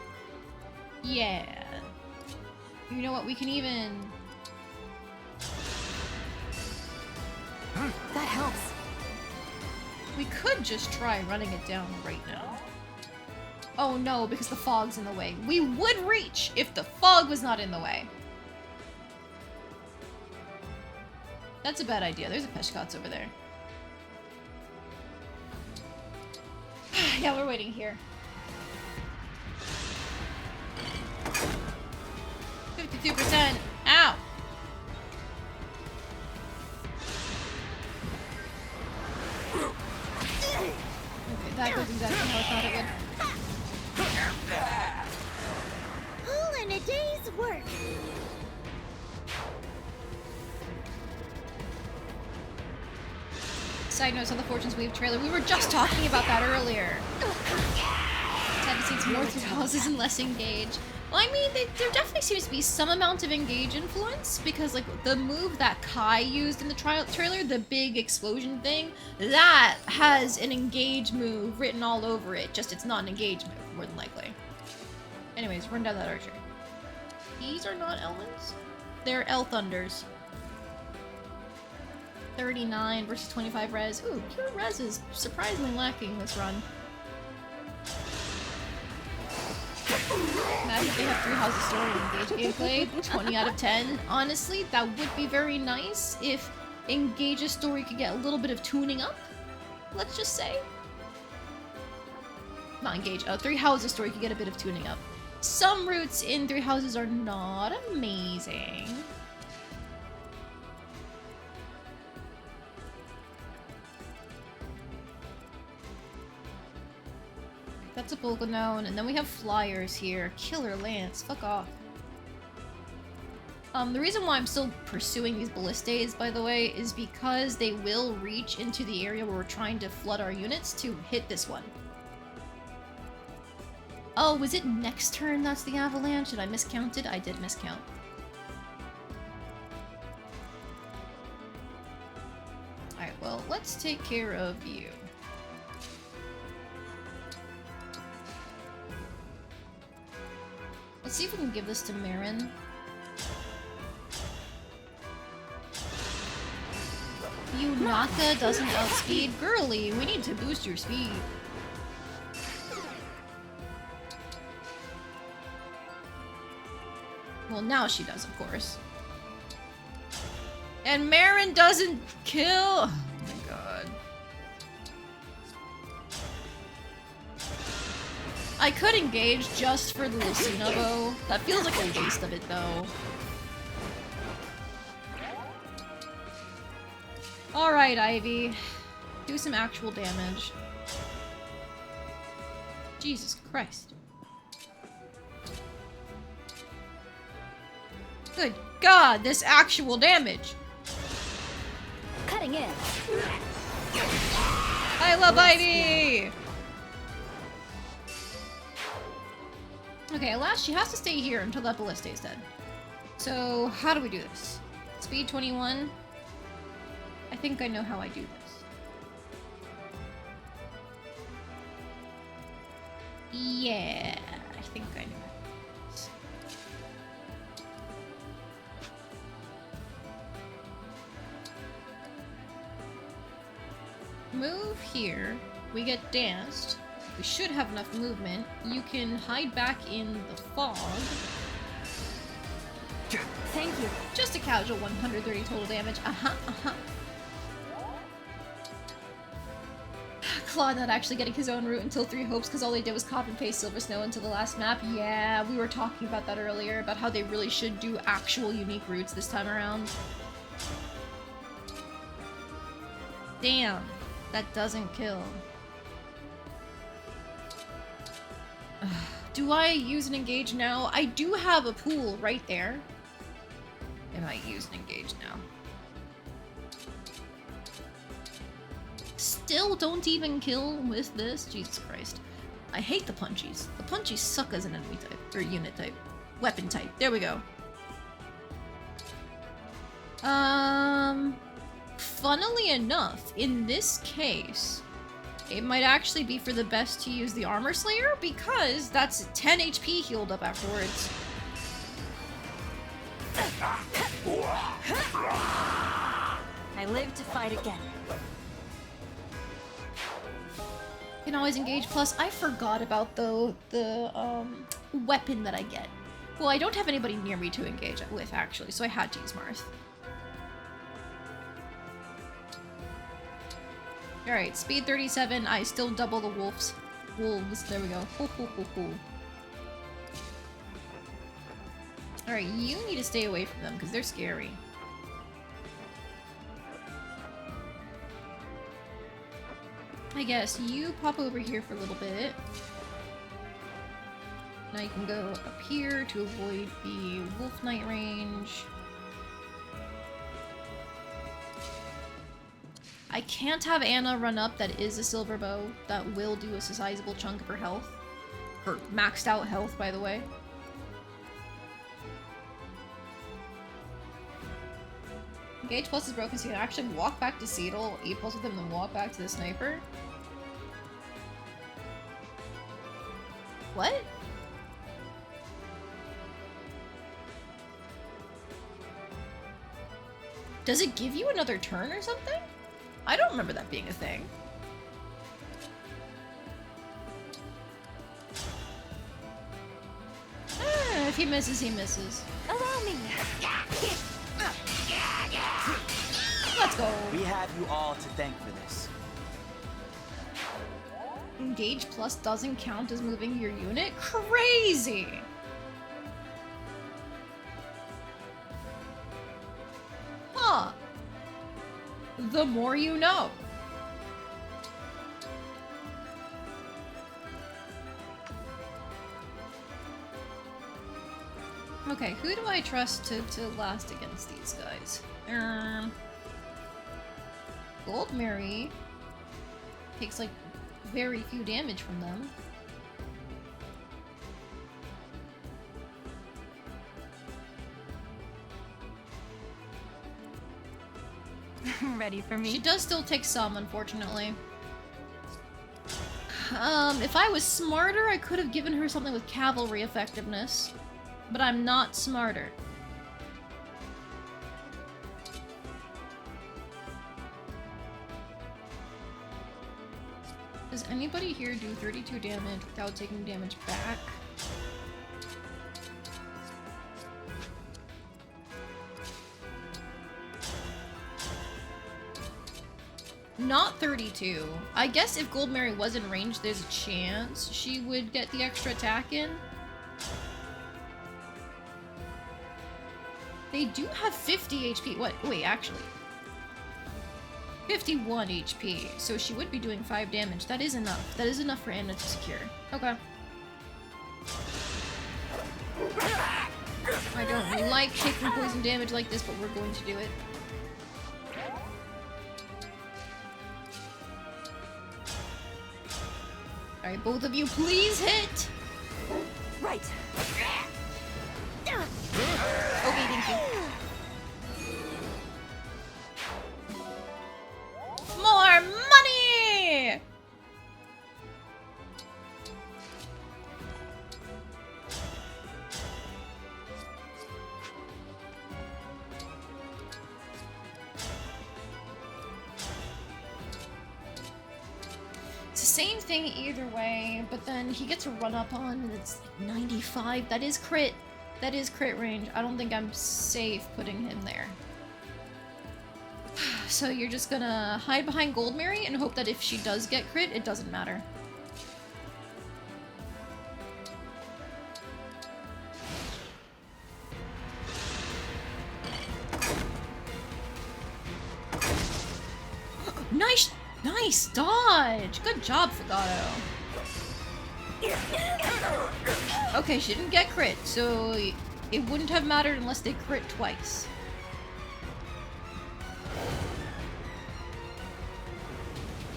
Yeah. You know what, we can even... That helps. We could just try running it down right now. Oh no, because the fog's in the way. We would reach if the fog was not in the way. That's a bad idea. There's a Peshkats over there. Yeah, we're waiting here. 52%! Ow! Okay, that goes exactly how I thought it would. All in a day's work. Side notes on the Fortune's Wave trailer. We were just talking about that earlier. Sad to see it's more through houses and less engage. Well, I mean, there definitely seems to be some amount of engage influence, because, like, the move that Kai used in the trailer, the big explosion thing, that has an engage move written all over it, just it's not an engage move, more than likely. Anyways, run down that archer. These are not Elmens? They're El Thunders. 39 versus 25 res. Ooh, pure res is surprisingly lacking this run. Imagine if they have 3 houses story and engage gameplay. 20 out of 10. Honestly, that would be very nice if Engage's story could get a little bit of tuning up. Let's just say. Not Engage. 3 houses story could get a bit of tuning up. Some routes in 3 houses are not amazing. That's a Bolganone, and then we have flyers here. Killer Lance, fuck off. The reason why I'm still pursuing these ballistas, by the way, is because they will reach into the area where we're trying to flood our units to hit this one. Oh, was it next turn that's the avalanche? Did I miscount it? I did miscount. Alright, well, let's take care of you. Let's see if we can give this to Marin. YUNAKA doesn't outspeed. Girly, we need to boost your speed. Well, now she does, of course. And Marin doesn't kill! Oh my god. I could engage just for the Lucina bow. That feels like a waste of it, though. Alright, Ivy. Do some actual damage. Jesus Christ. Good God, this actual damage! Cutting in. I love Ivy! Okay, alas, she has to stay here until that ballista is dead. So, how do we do this? Speed 21? I think I know how I do this. Yeah, I think I know. Move here. We get danced. We should have enough movement. You can hide back in the fog. Thank you. Just a casual 130 total damage. Claude not actually getting his own route until 3 Hopes because all they did was copy and paste Silver Snow into the last map. Yeah, we were talking about that earlier, about how they really should do actual unique routes this time around. Damn, that doesn't kill. Do I use an engage now? I do have a pool right there. I might use an engage now. Still don't even kill with this? Jesus Christ. I hate the punchies. The punchies suck as an enemy type. Or unit type. Weapon type. There we go. Funnily enough, in this case, it might actually be for the best to use the Armor Slayer because that's 10 HP healed up afterwards. I live to fight again. You can always engage. Plus, I forgot about the weapon that I get. Well, I don't have anybody near me to engage with, actually, so I had to use Marth. Alright, speed 37. I still double the wolves. There we go. Alright, you need to stay away from them because they're scary. I guess you pop over here for a little bit. Now you can go up here to avoid the Wolf Knight range. I can't have Anna run up. That is a silver bow. That will do a sizable chunk of her health. Her maxed out health, by the way. Engage plus is broken, so you can actually walk back to Seedle, E plus with him, then walk back to the sniper. What? Does it give you another turn or something? I don't remember that being a thing. If he misses, he misses. Allow me. Let's go. We have you all to thank for this. Engage plus doesn't count as moving your unit? Crazy! Huh. The more you know. Okay, who do I trust to last against these guys? Gold Mary takes like very few damage from them. Ready for me? She does still take some, unfortunately. If I was smarter, I could have given her something with cavalry effectiveness. But I'm not smarter. Does anybody here do 32 damage without taking damage back? Not 32. I guess if Gold Mary was in range, there's a chance she would get the extra attack in. They do have 50 HP. What? Wait, actually. 51 HP, so she would be doing 5 damage. That is enough. That is enough for Anna to secure. Okay. I don't like taking poison damage like this, but we're going to do it. Alright, both of you, please hit! Right. Okay, thank you. More money! It's the same thing either way, but then he gets a run up on and it's like 95. That is crit. That is crit range. I don't think I'm safe putting him there. So you're just gonna hide behind Goldmary and hope that if she does get crit, it doesn't matter. Nice dodge! Good job, Fogado. Okay, she didn't get crit, so it wouldn't have mattered unless they crit twice.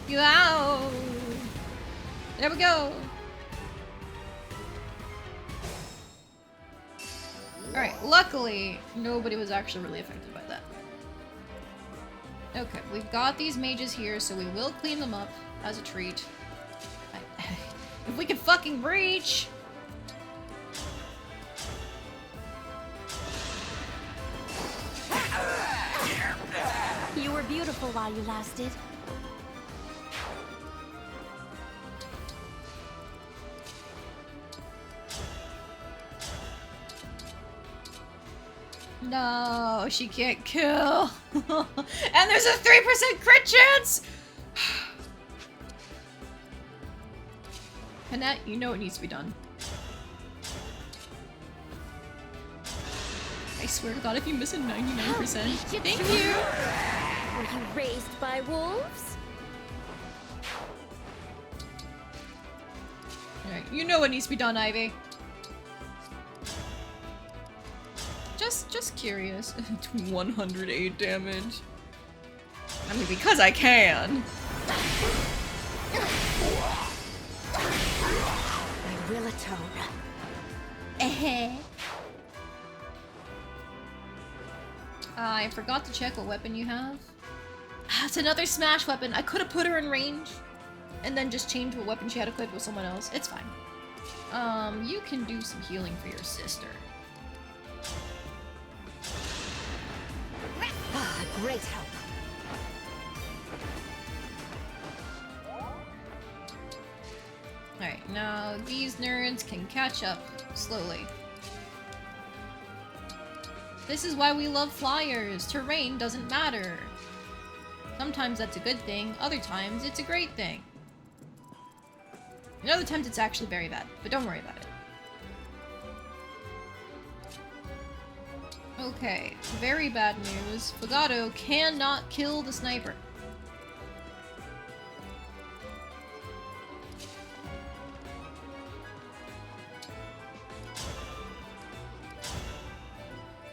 Wow! There we go! Alright, luckily, nobody was actually really affected by that. Okay, we've got these mages here, so we will clean them up as a treat. If we can fucking reach! You were beautiful while you lasted. No, she can't kill. And there's a 3% crit chance! Annette, you know it needs to be done. I swear to God, if you miss a 99%, thank you! Were you raised by wolves? Alright, you know what needs to be done, Ivy. Just curious. 108 damage. I mean, because I can. I will atone. I forgot to check what weapon you have. Ah, it's another smash weapon. I could have put her in range and then just changed what weapon she had equipped with someone else. It's fine. You can do some healing for your sister. Ah, great help. Alright, now these nerds can catch up slowly. This is why we love flyers. Terrain doesn't matter. Sometimes that's a good thing, other times it's a great thing. And other times it's actually very bad, but don't worry about it. Okay, very bad news. Fogado cannot kill the sniper.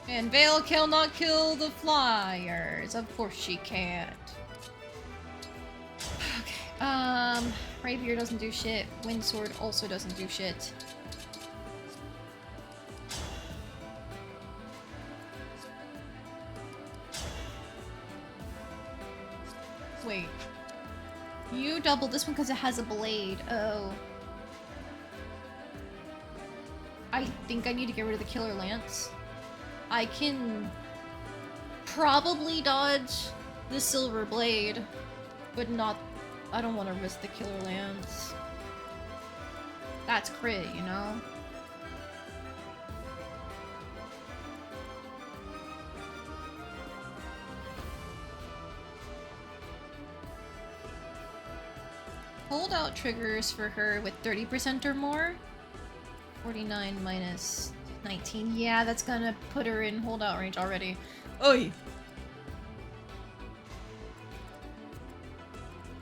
And Vale cannot kill the flyers. Of course she can't. Okay, Rapier doesn't do shit. Windsword also doesn't do shit. Wait. You doubled this one because it has a blade. Oh. I think I need to get rid of the Killer Lance. I can probably dodge the Silver Blade, but not... I don't want to risk the Killer Lance. That's crit, you know? Holdout triggers for her with 30% or more. 49 minus 19. Yeah, that's gonna put her in holdout range already. Oi!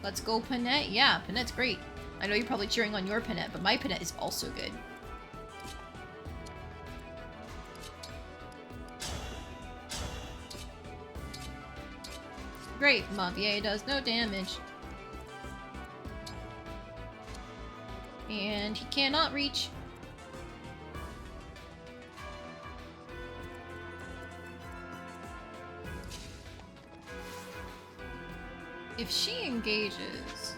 Let's go, Panette. Yeah, Panette's great. I know you're probably cheering on your Panette, but my Panette is also good. Great, Mavier does no damage. And he cannot reach. If she engages...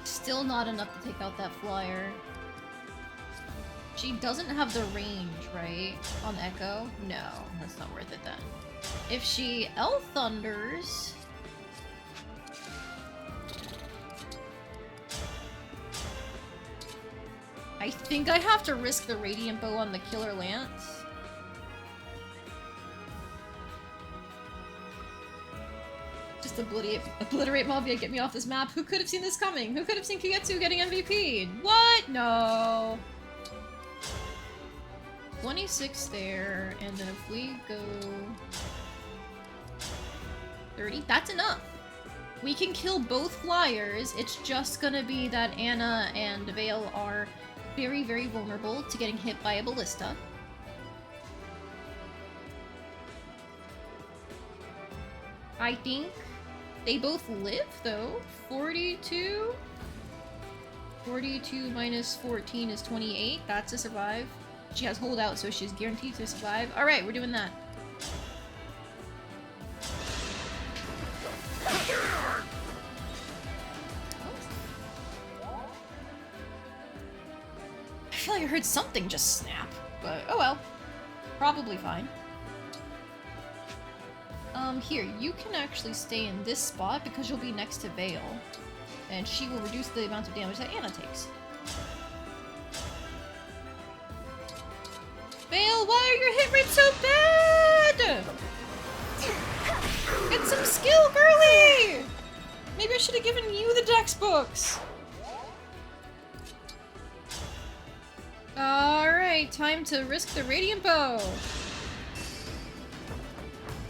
Still not enough to take out that flyer. She doesn't have the range, right? On Echo? No, that's not worth it then. If she L-Thunders... I think I have to risk the Radiant Bow on the Killer Lance. Just obliterate Mafia, get me off this map. Who could have seen this coming? Who could have seen Kigetsu getting MVP? What? No. 26 there, and then if we go 30, that's enough. We can kill both flyers. It's just gonna be that Anna and Vale are very, very vulnerable to getting hit by a ballista. I think they both live, though. 42? 42 minus 14 is 28. That's a survive. She has holdout, so she's guaranteed to survive. Alright, we're doing that. I feel like I heard something just snap, but oh well. Probably fine. Here, you can actually stay in this spot because you'll be next to Vale. And she will reduce the amount of damage that Anna takes. Vale, why are your hit rates so bad? Get some skill, girly! Maybe I should have given you the dex books. Alright, time to risk the Radiant Bow.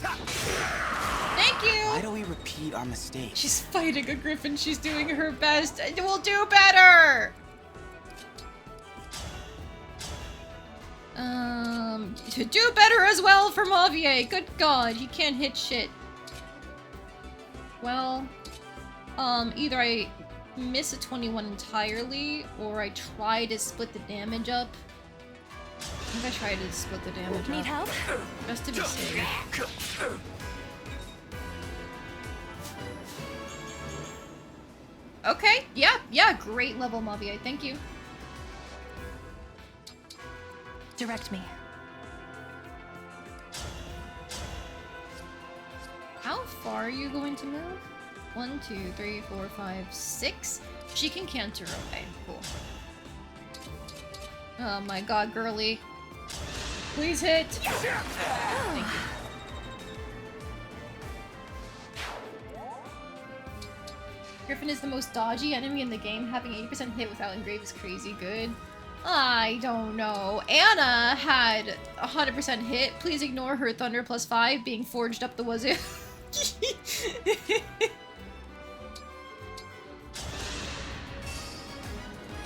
Thank you! Why do we repeat our mistakes? She's fighting a griffin. She's doing her best. We'll do better! To do better as well for Mavier. Good God, he can't hit shit. Well, either I miss a 21 entirely, or I try to split the damage up. I think I tried to split the damage up. Need help? Just to be safe. Okay, yeah, great level, Mavier. Thank you. Direct me. How far are you going to move? 1, 2, 3, 4, 5, 6. She can canter away. Cool. Oh my god, girly. Please hit! Thank you. Griffin is the most dodgy enemy in the game. Having 80% hit without engrave is crazy good. I don't know. Anna had 100% hit. Please ignore her Thunder +5 being forged up the wazoo.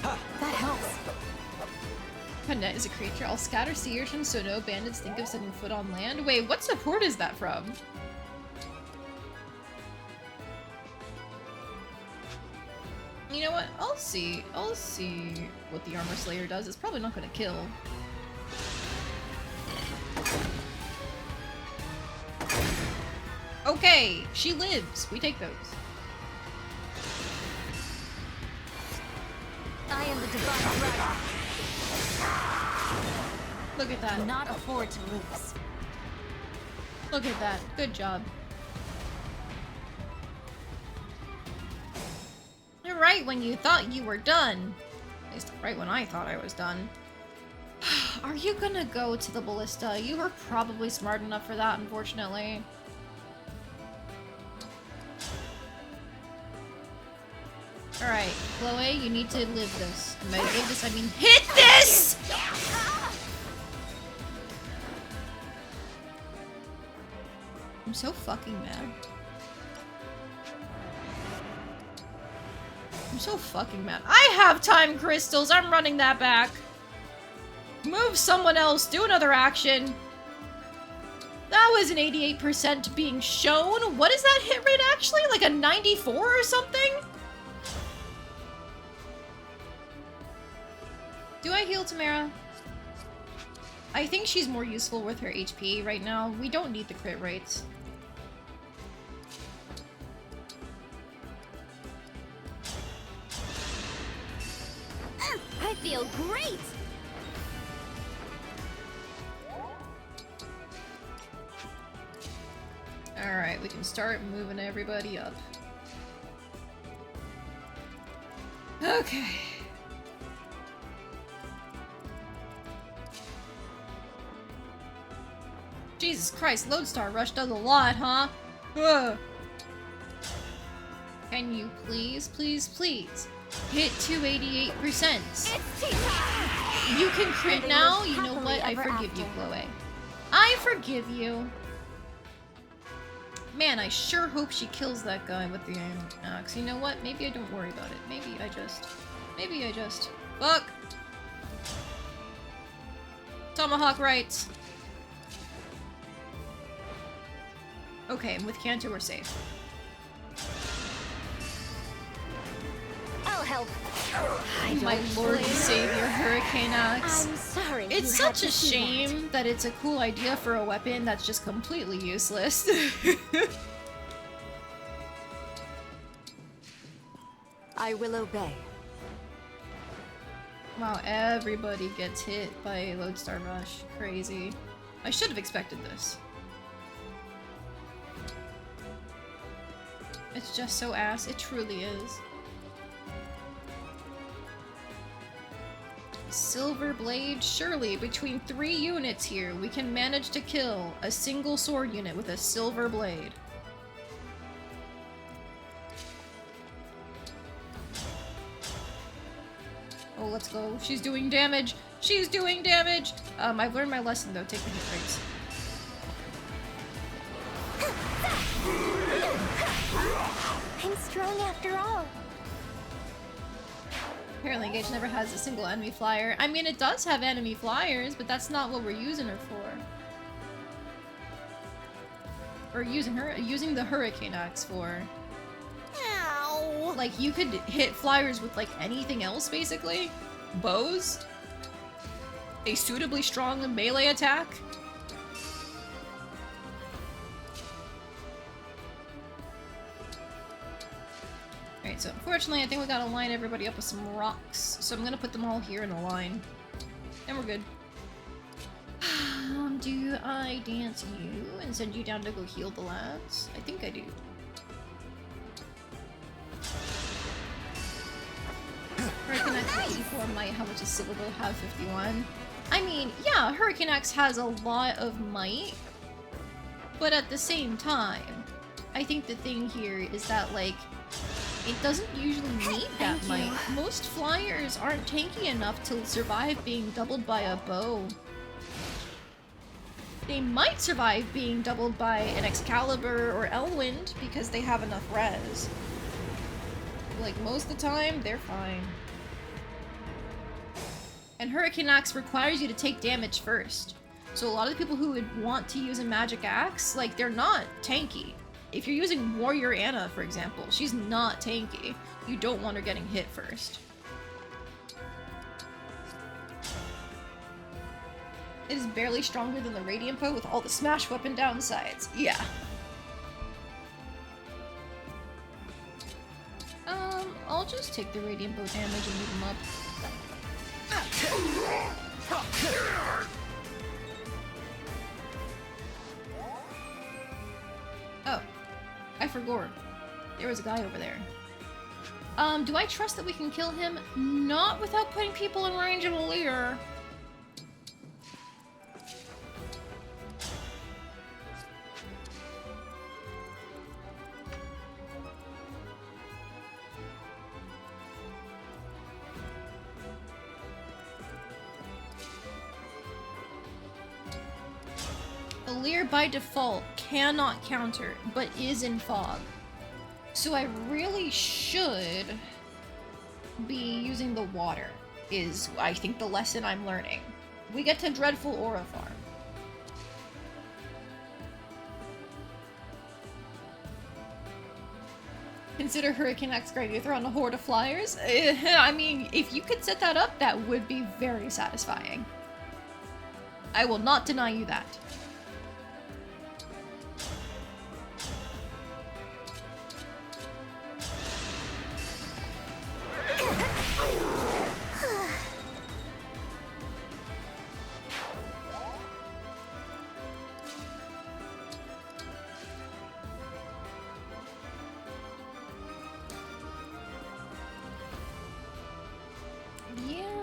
That helps. Panette is a creature. I'll scatter sea urchins so no bandits think of setting foot on land. Wait, what support is that from? You know what? I'll see what the Armor Slayer does. It's probably not gonna kill. Okay, she lives. We take those. I am the divine dragon. Look at that. Cannot afford to lose. Look at that. Good job. You're right when you thought you were done. At least right when I thought I was done. Are you gonna go to the ballista? You were probably smart enough for that, unfortunately. Alright, Chloe, you need to live this. And by live this, I mean hit this! I'm so fucking mad. I'm so fucking mad. I have time crystals! I'm running that back! Move someone else, do another action. That was an 88% being shown. What is that hit rate actually? Like a 94 or something? Do I heal Tamara? I think she's more useful with her HP right now. We don't need the crit rates. I feel great! Alright, we can start moving everybody up. Okay. Jesus Christ, Lodestar Rush does a lot, huh? Ugh. Can you please, please, please hit 288%? You can crit now? You know what? I forgive you, Chloe. I forgive you. Man, I sure hope she kills that guy with the axe. You know what? Maybe I don't worry about it. Maybe I just... Fuck! Tomahawk rights. Okay, and with Kanto we're safe. I'll help. My lord and savior, Hurricane Axe. I'm sorry. It's such a shame that it's a cool idea for a weapon that's just completely useless. I will obey. Wow, everybody gets hit by Lodestar Rush. Crazy. I should have expected this. It's just so ass. It truly is. Silver Blade, surely between 3 units here, we can manage to kill a single sword unit with a Silver Blade. Oh, let's go. She's doing damage! She's doing damage! I've learned my lesson though. Take the hit rates. I'm strong after all. Apparently Gage never has a single enemy flyer. I mean, it does have enemy flyers, but that's not what we're using her for. Or using the Hurricane Axe for. Ow! Like, you could hit flyers with, like, anything else, basically. Bows. A suitably strong melee attack. Alright, so unfortunately I think we gotta line everybody up with some rocks. So I'm gonna put them all here in a line. And we're good. Do I dance you and send you down to go heal the lads? I think I do. Hurricane Axe 54 might. How much does Silver Bow have? 51. I mean, yeah, Hurricane Axe has a lot of might. But at the same time, I think the thing here is that, like, it doesn't usually need that might. Most flyers aren't tanky enough to survive being doubled by a bow. They might survive being doubled by an Excalibur or Elwind because they have enough res. Like, most of the time, they're fine. And Hurricane Axe requires you to take damage first. So a lot of the people who would want to use a magic axe, like, they're not tanky. If you're using Warrior Anna, for example, she's not tanky. You don't want her getting hit first. It is barely stronger than the Radiant Bow with all the smash weapon downsides. Yeah. I'll just take the Radiant Bow damage and move him up. Oh. I forgot. There was a guy over there. Do I trust that we can kill him? Not without putting people in range of Alear. Alear by default cannot counter, but is in fog. So I really should be using the water, is I think the lesson I'm learning. We get to Dreadful Aura Farm. Consider Hurricane X Great on a horde of flyers. I mean, if you could set that up, that would be very satisfying. I will not deny you that.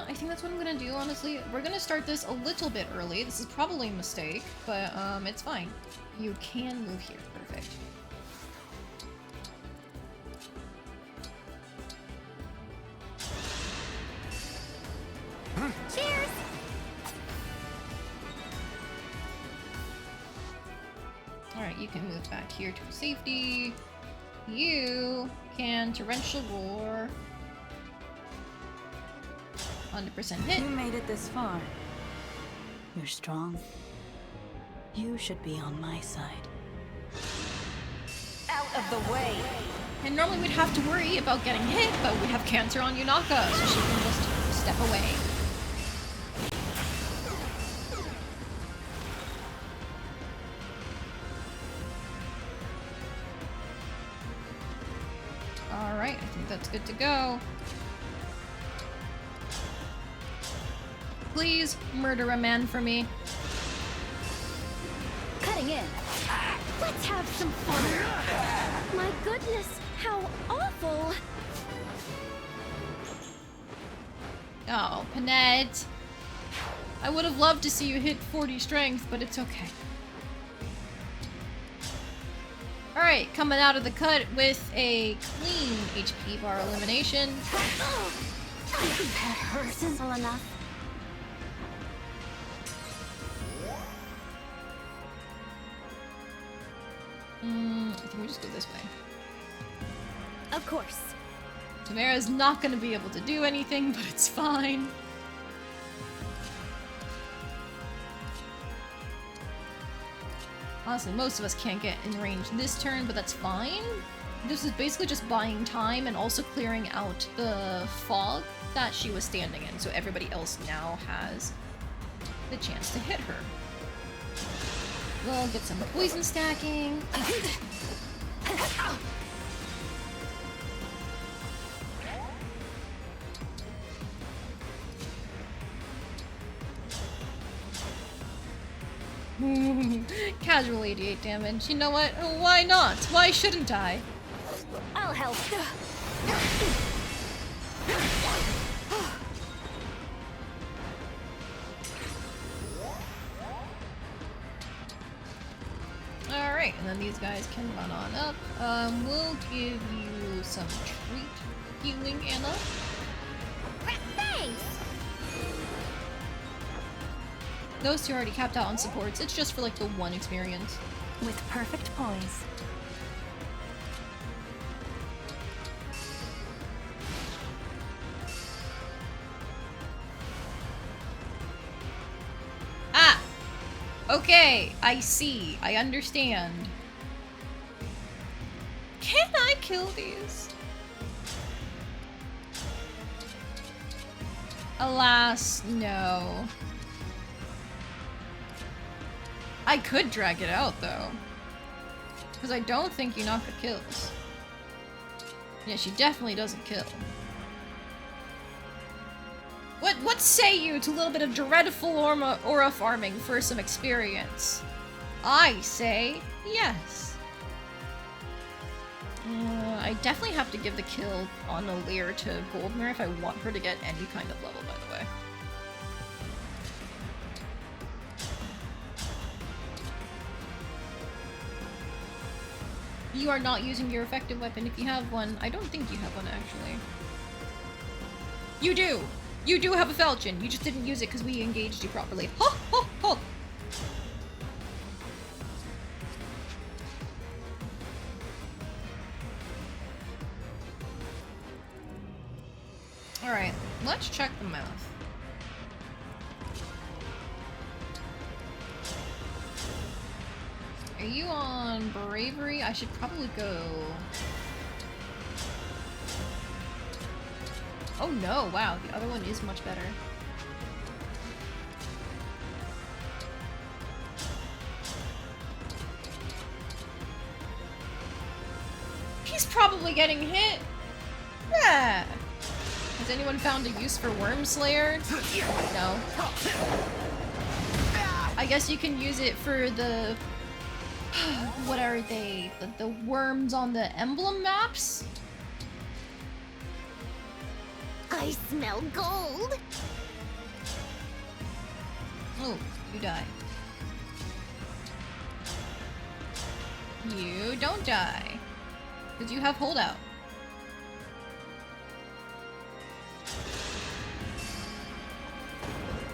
I think that's what I'm gonna do, honestly. We're gonna start this a little bit early. This is probably a mistake, but it's fine. You can move here. Perfect. Cheers! Alright, you can move back here to safety. You can torrential roar. 100% hit. You made it this far. You're strong. You should be on my side. Out of the way! And normally we'd have to worry about getting hit, but we have Cancer on YUNAKA, so she can just step away. Alright, I think that's good to go. Please murder a man for me. Cutting in. Let's have some fun. My goodness, how awful. Oh, Panette. I would have loved to see you hit 40 strength, but it's okay. Alright, coming out of the cut with a clean HP bar elimination. That hurts. Simple enough. I think we just go this way. Of course. Tamara's not gonna be able to do anything, but it's fine. Honestly, most of us can't get in range this turn, but that's fine. This is basically just buying time and also clearing out the fog that she was standing in, so everybody else now has the chance to hit her. We'll get some poison stacking. Casual 88 damage. You know what? Why not? Why shouldn't I? I'll help. Alright, and then these guys can run on up. We'll give you some treat healing, Anna. Thanks! Those two are already capped out on supports. It's just for like the one experience. With perfect poise. Ah! Okay, I see. I understand. Can I kill these? Alas, no. I could drag it out, though. Because I don't think YUNAKA kills. Yeah, she definitely doesn't kill. What say you to a little bit of dreadful aura farming for some experience? I say yes. I definitely have to give the kill on Alear to Goldmere if I want her to get any kind of level, by the way. You are not using your effective weapon if you have one. I don't think you have one, actually. You do! You do have a falchion. You just didn't use it because we engaged you properly. Ho, ho, ho! let's check the mouth. Are you on bravery? I should probably go. Oh no, wow, the other one is much better. He's probably getting hit. Yeah. Has anyone found a use for Worm Slayer? No. I guess you can use it for the... what are they? The worms on the Emblem maps? I smell gold. Oh, you die. You don't die. Because you have holdout.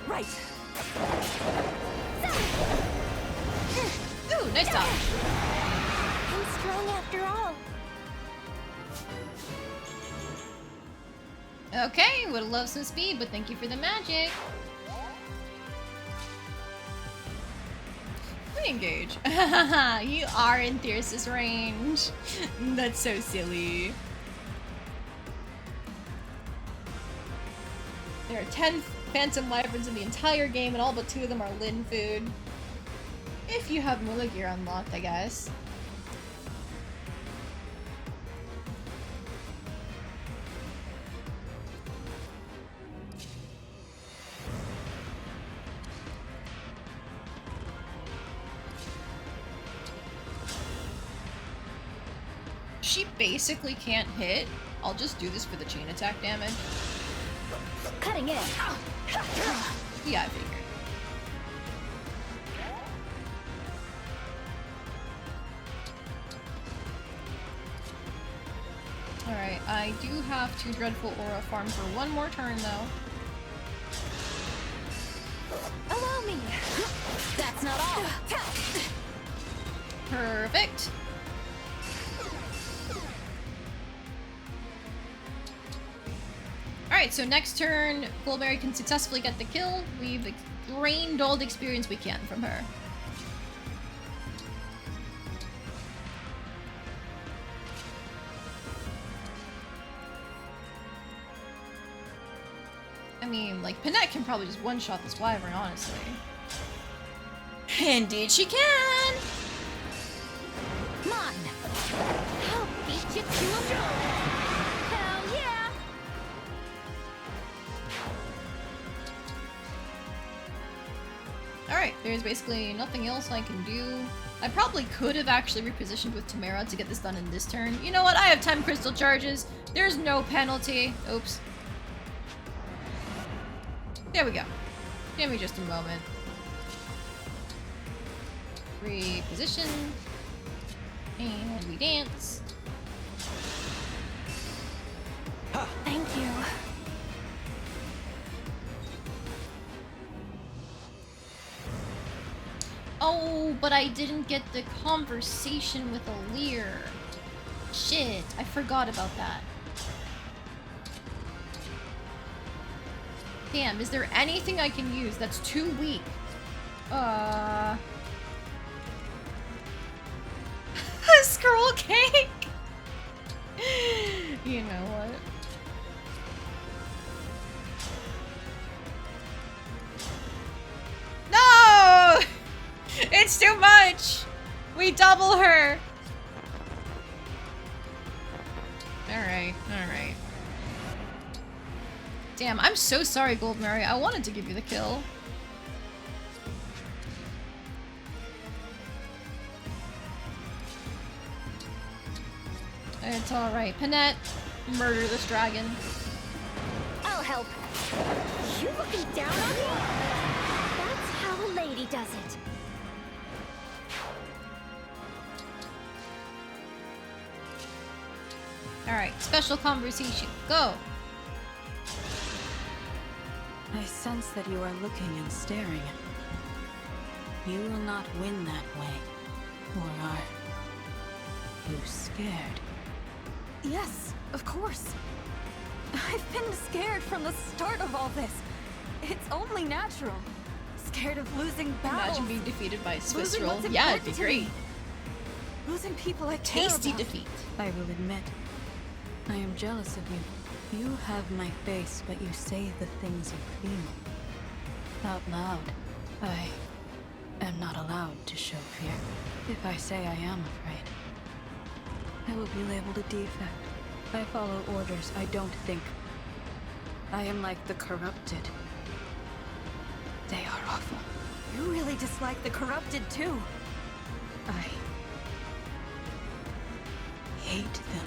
Right. Ooh, nice dodge. I'm strong after all. Okay, would've loved some speed, but thank you for the magic. Re-engage. You are in Thyrsis range. That's so silly. There are 10 Phantom Wyverns in the entire game, and all but 2 of them are Lin food. If you have Moolah gear unlocked, I guess. She basically can't hit. I'll just do this for the chain attack damage. Cutting in. Yeah, I figured. Alright, I do have to Dreadful Aura farm for one more turn, though. Allow me. That's not all. Perfect. Alright, so next turn, Goldberry can successfully get the kill. We've drained all the experience we can from her. I mean, like, Panette can probably just one-shot this wyvern, honestly. Indeed she can! Come on. I'll beat you to a draw. Hell yeah! Alright, there's basically nothing else I can do. I probably could have actually repositioned with Tamara to get this done in this turn. You know what? I have 10 crystal charges. There's no penalty. Oops. There we go. Give me just a moment. Reposition. And we dance. Thank you. Oh, but I didn't get the conversation with Alear. Shit, I forgot about that. Damn, is there anything I can use that's too weak? Scroll cake? You know what? No! It's too much! We double her! Alright, alright. Damn, I'm so sorry, Goldberry. I wanted to give you the kill. It's alright. Panette, murder this dragon. I'll help. You looking down on me? That's how a lady does it. Alright, special conversation. Go! I sense that you are looking and staring. You will not win that way. Or are you scared? Yes, of course. I've been scared from the start of all this. It's only natural. Scared of losing battles. Imagine being defeated by a Swiss Losing roll. what's Yeah, it'd be important to great. me. Losing people I care Tasty about. defeat. I will admit, I am jealous of you. You have my face, but you say the things you feel. Out loud, I am not allowed to show fear. If I say I am afraid, I will be labeled a defect. I follow orders, I don't think. I am like the corrupted. They are awful. You really dislike the corrupted too. I hate them.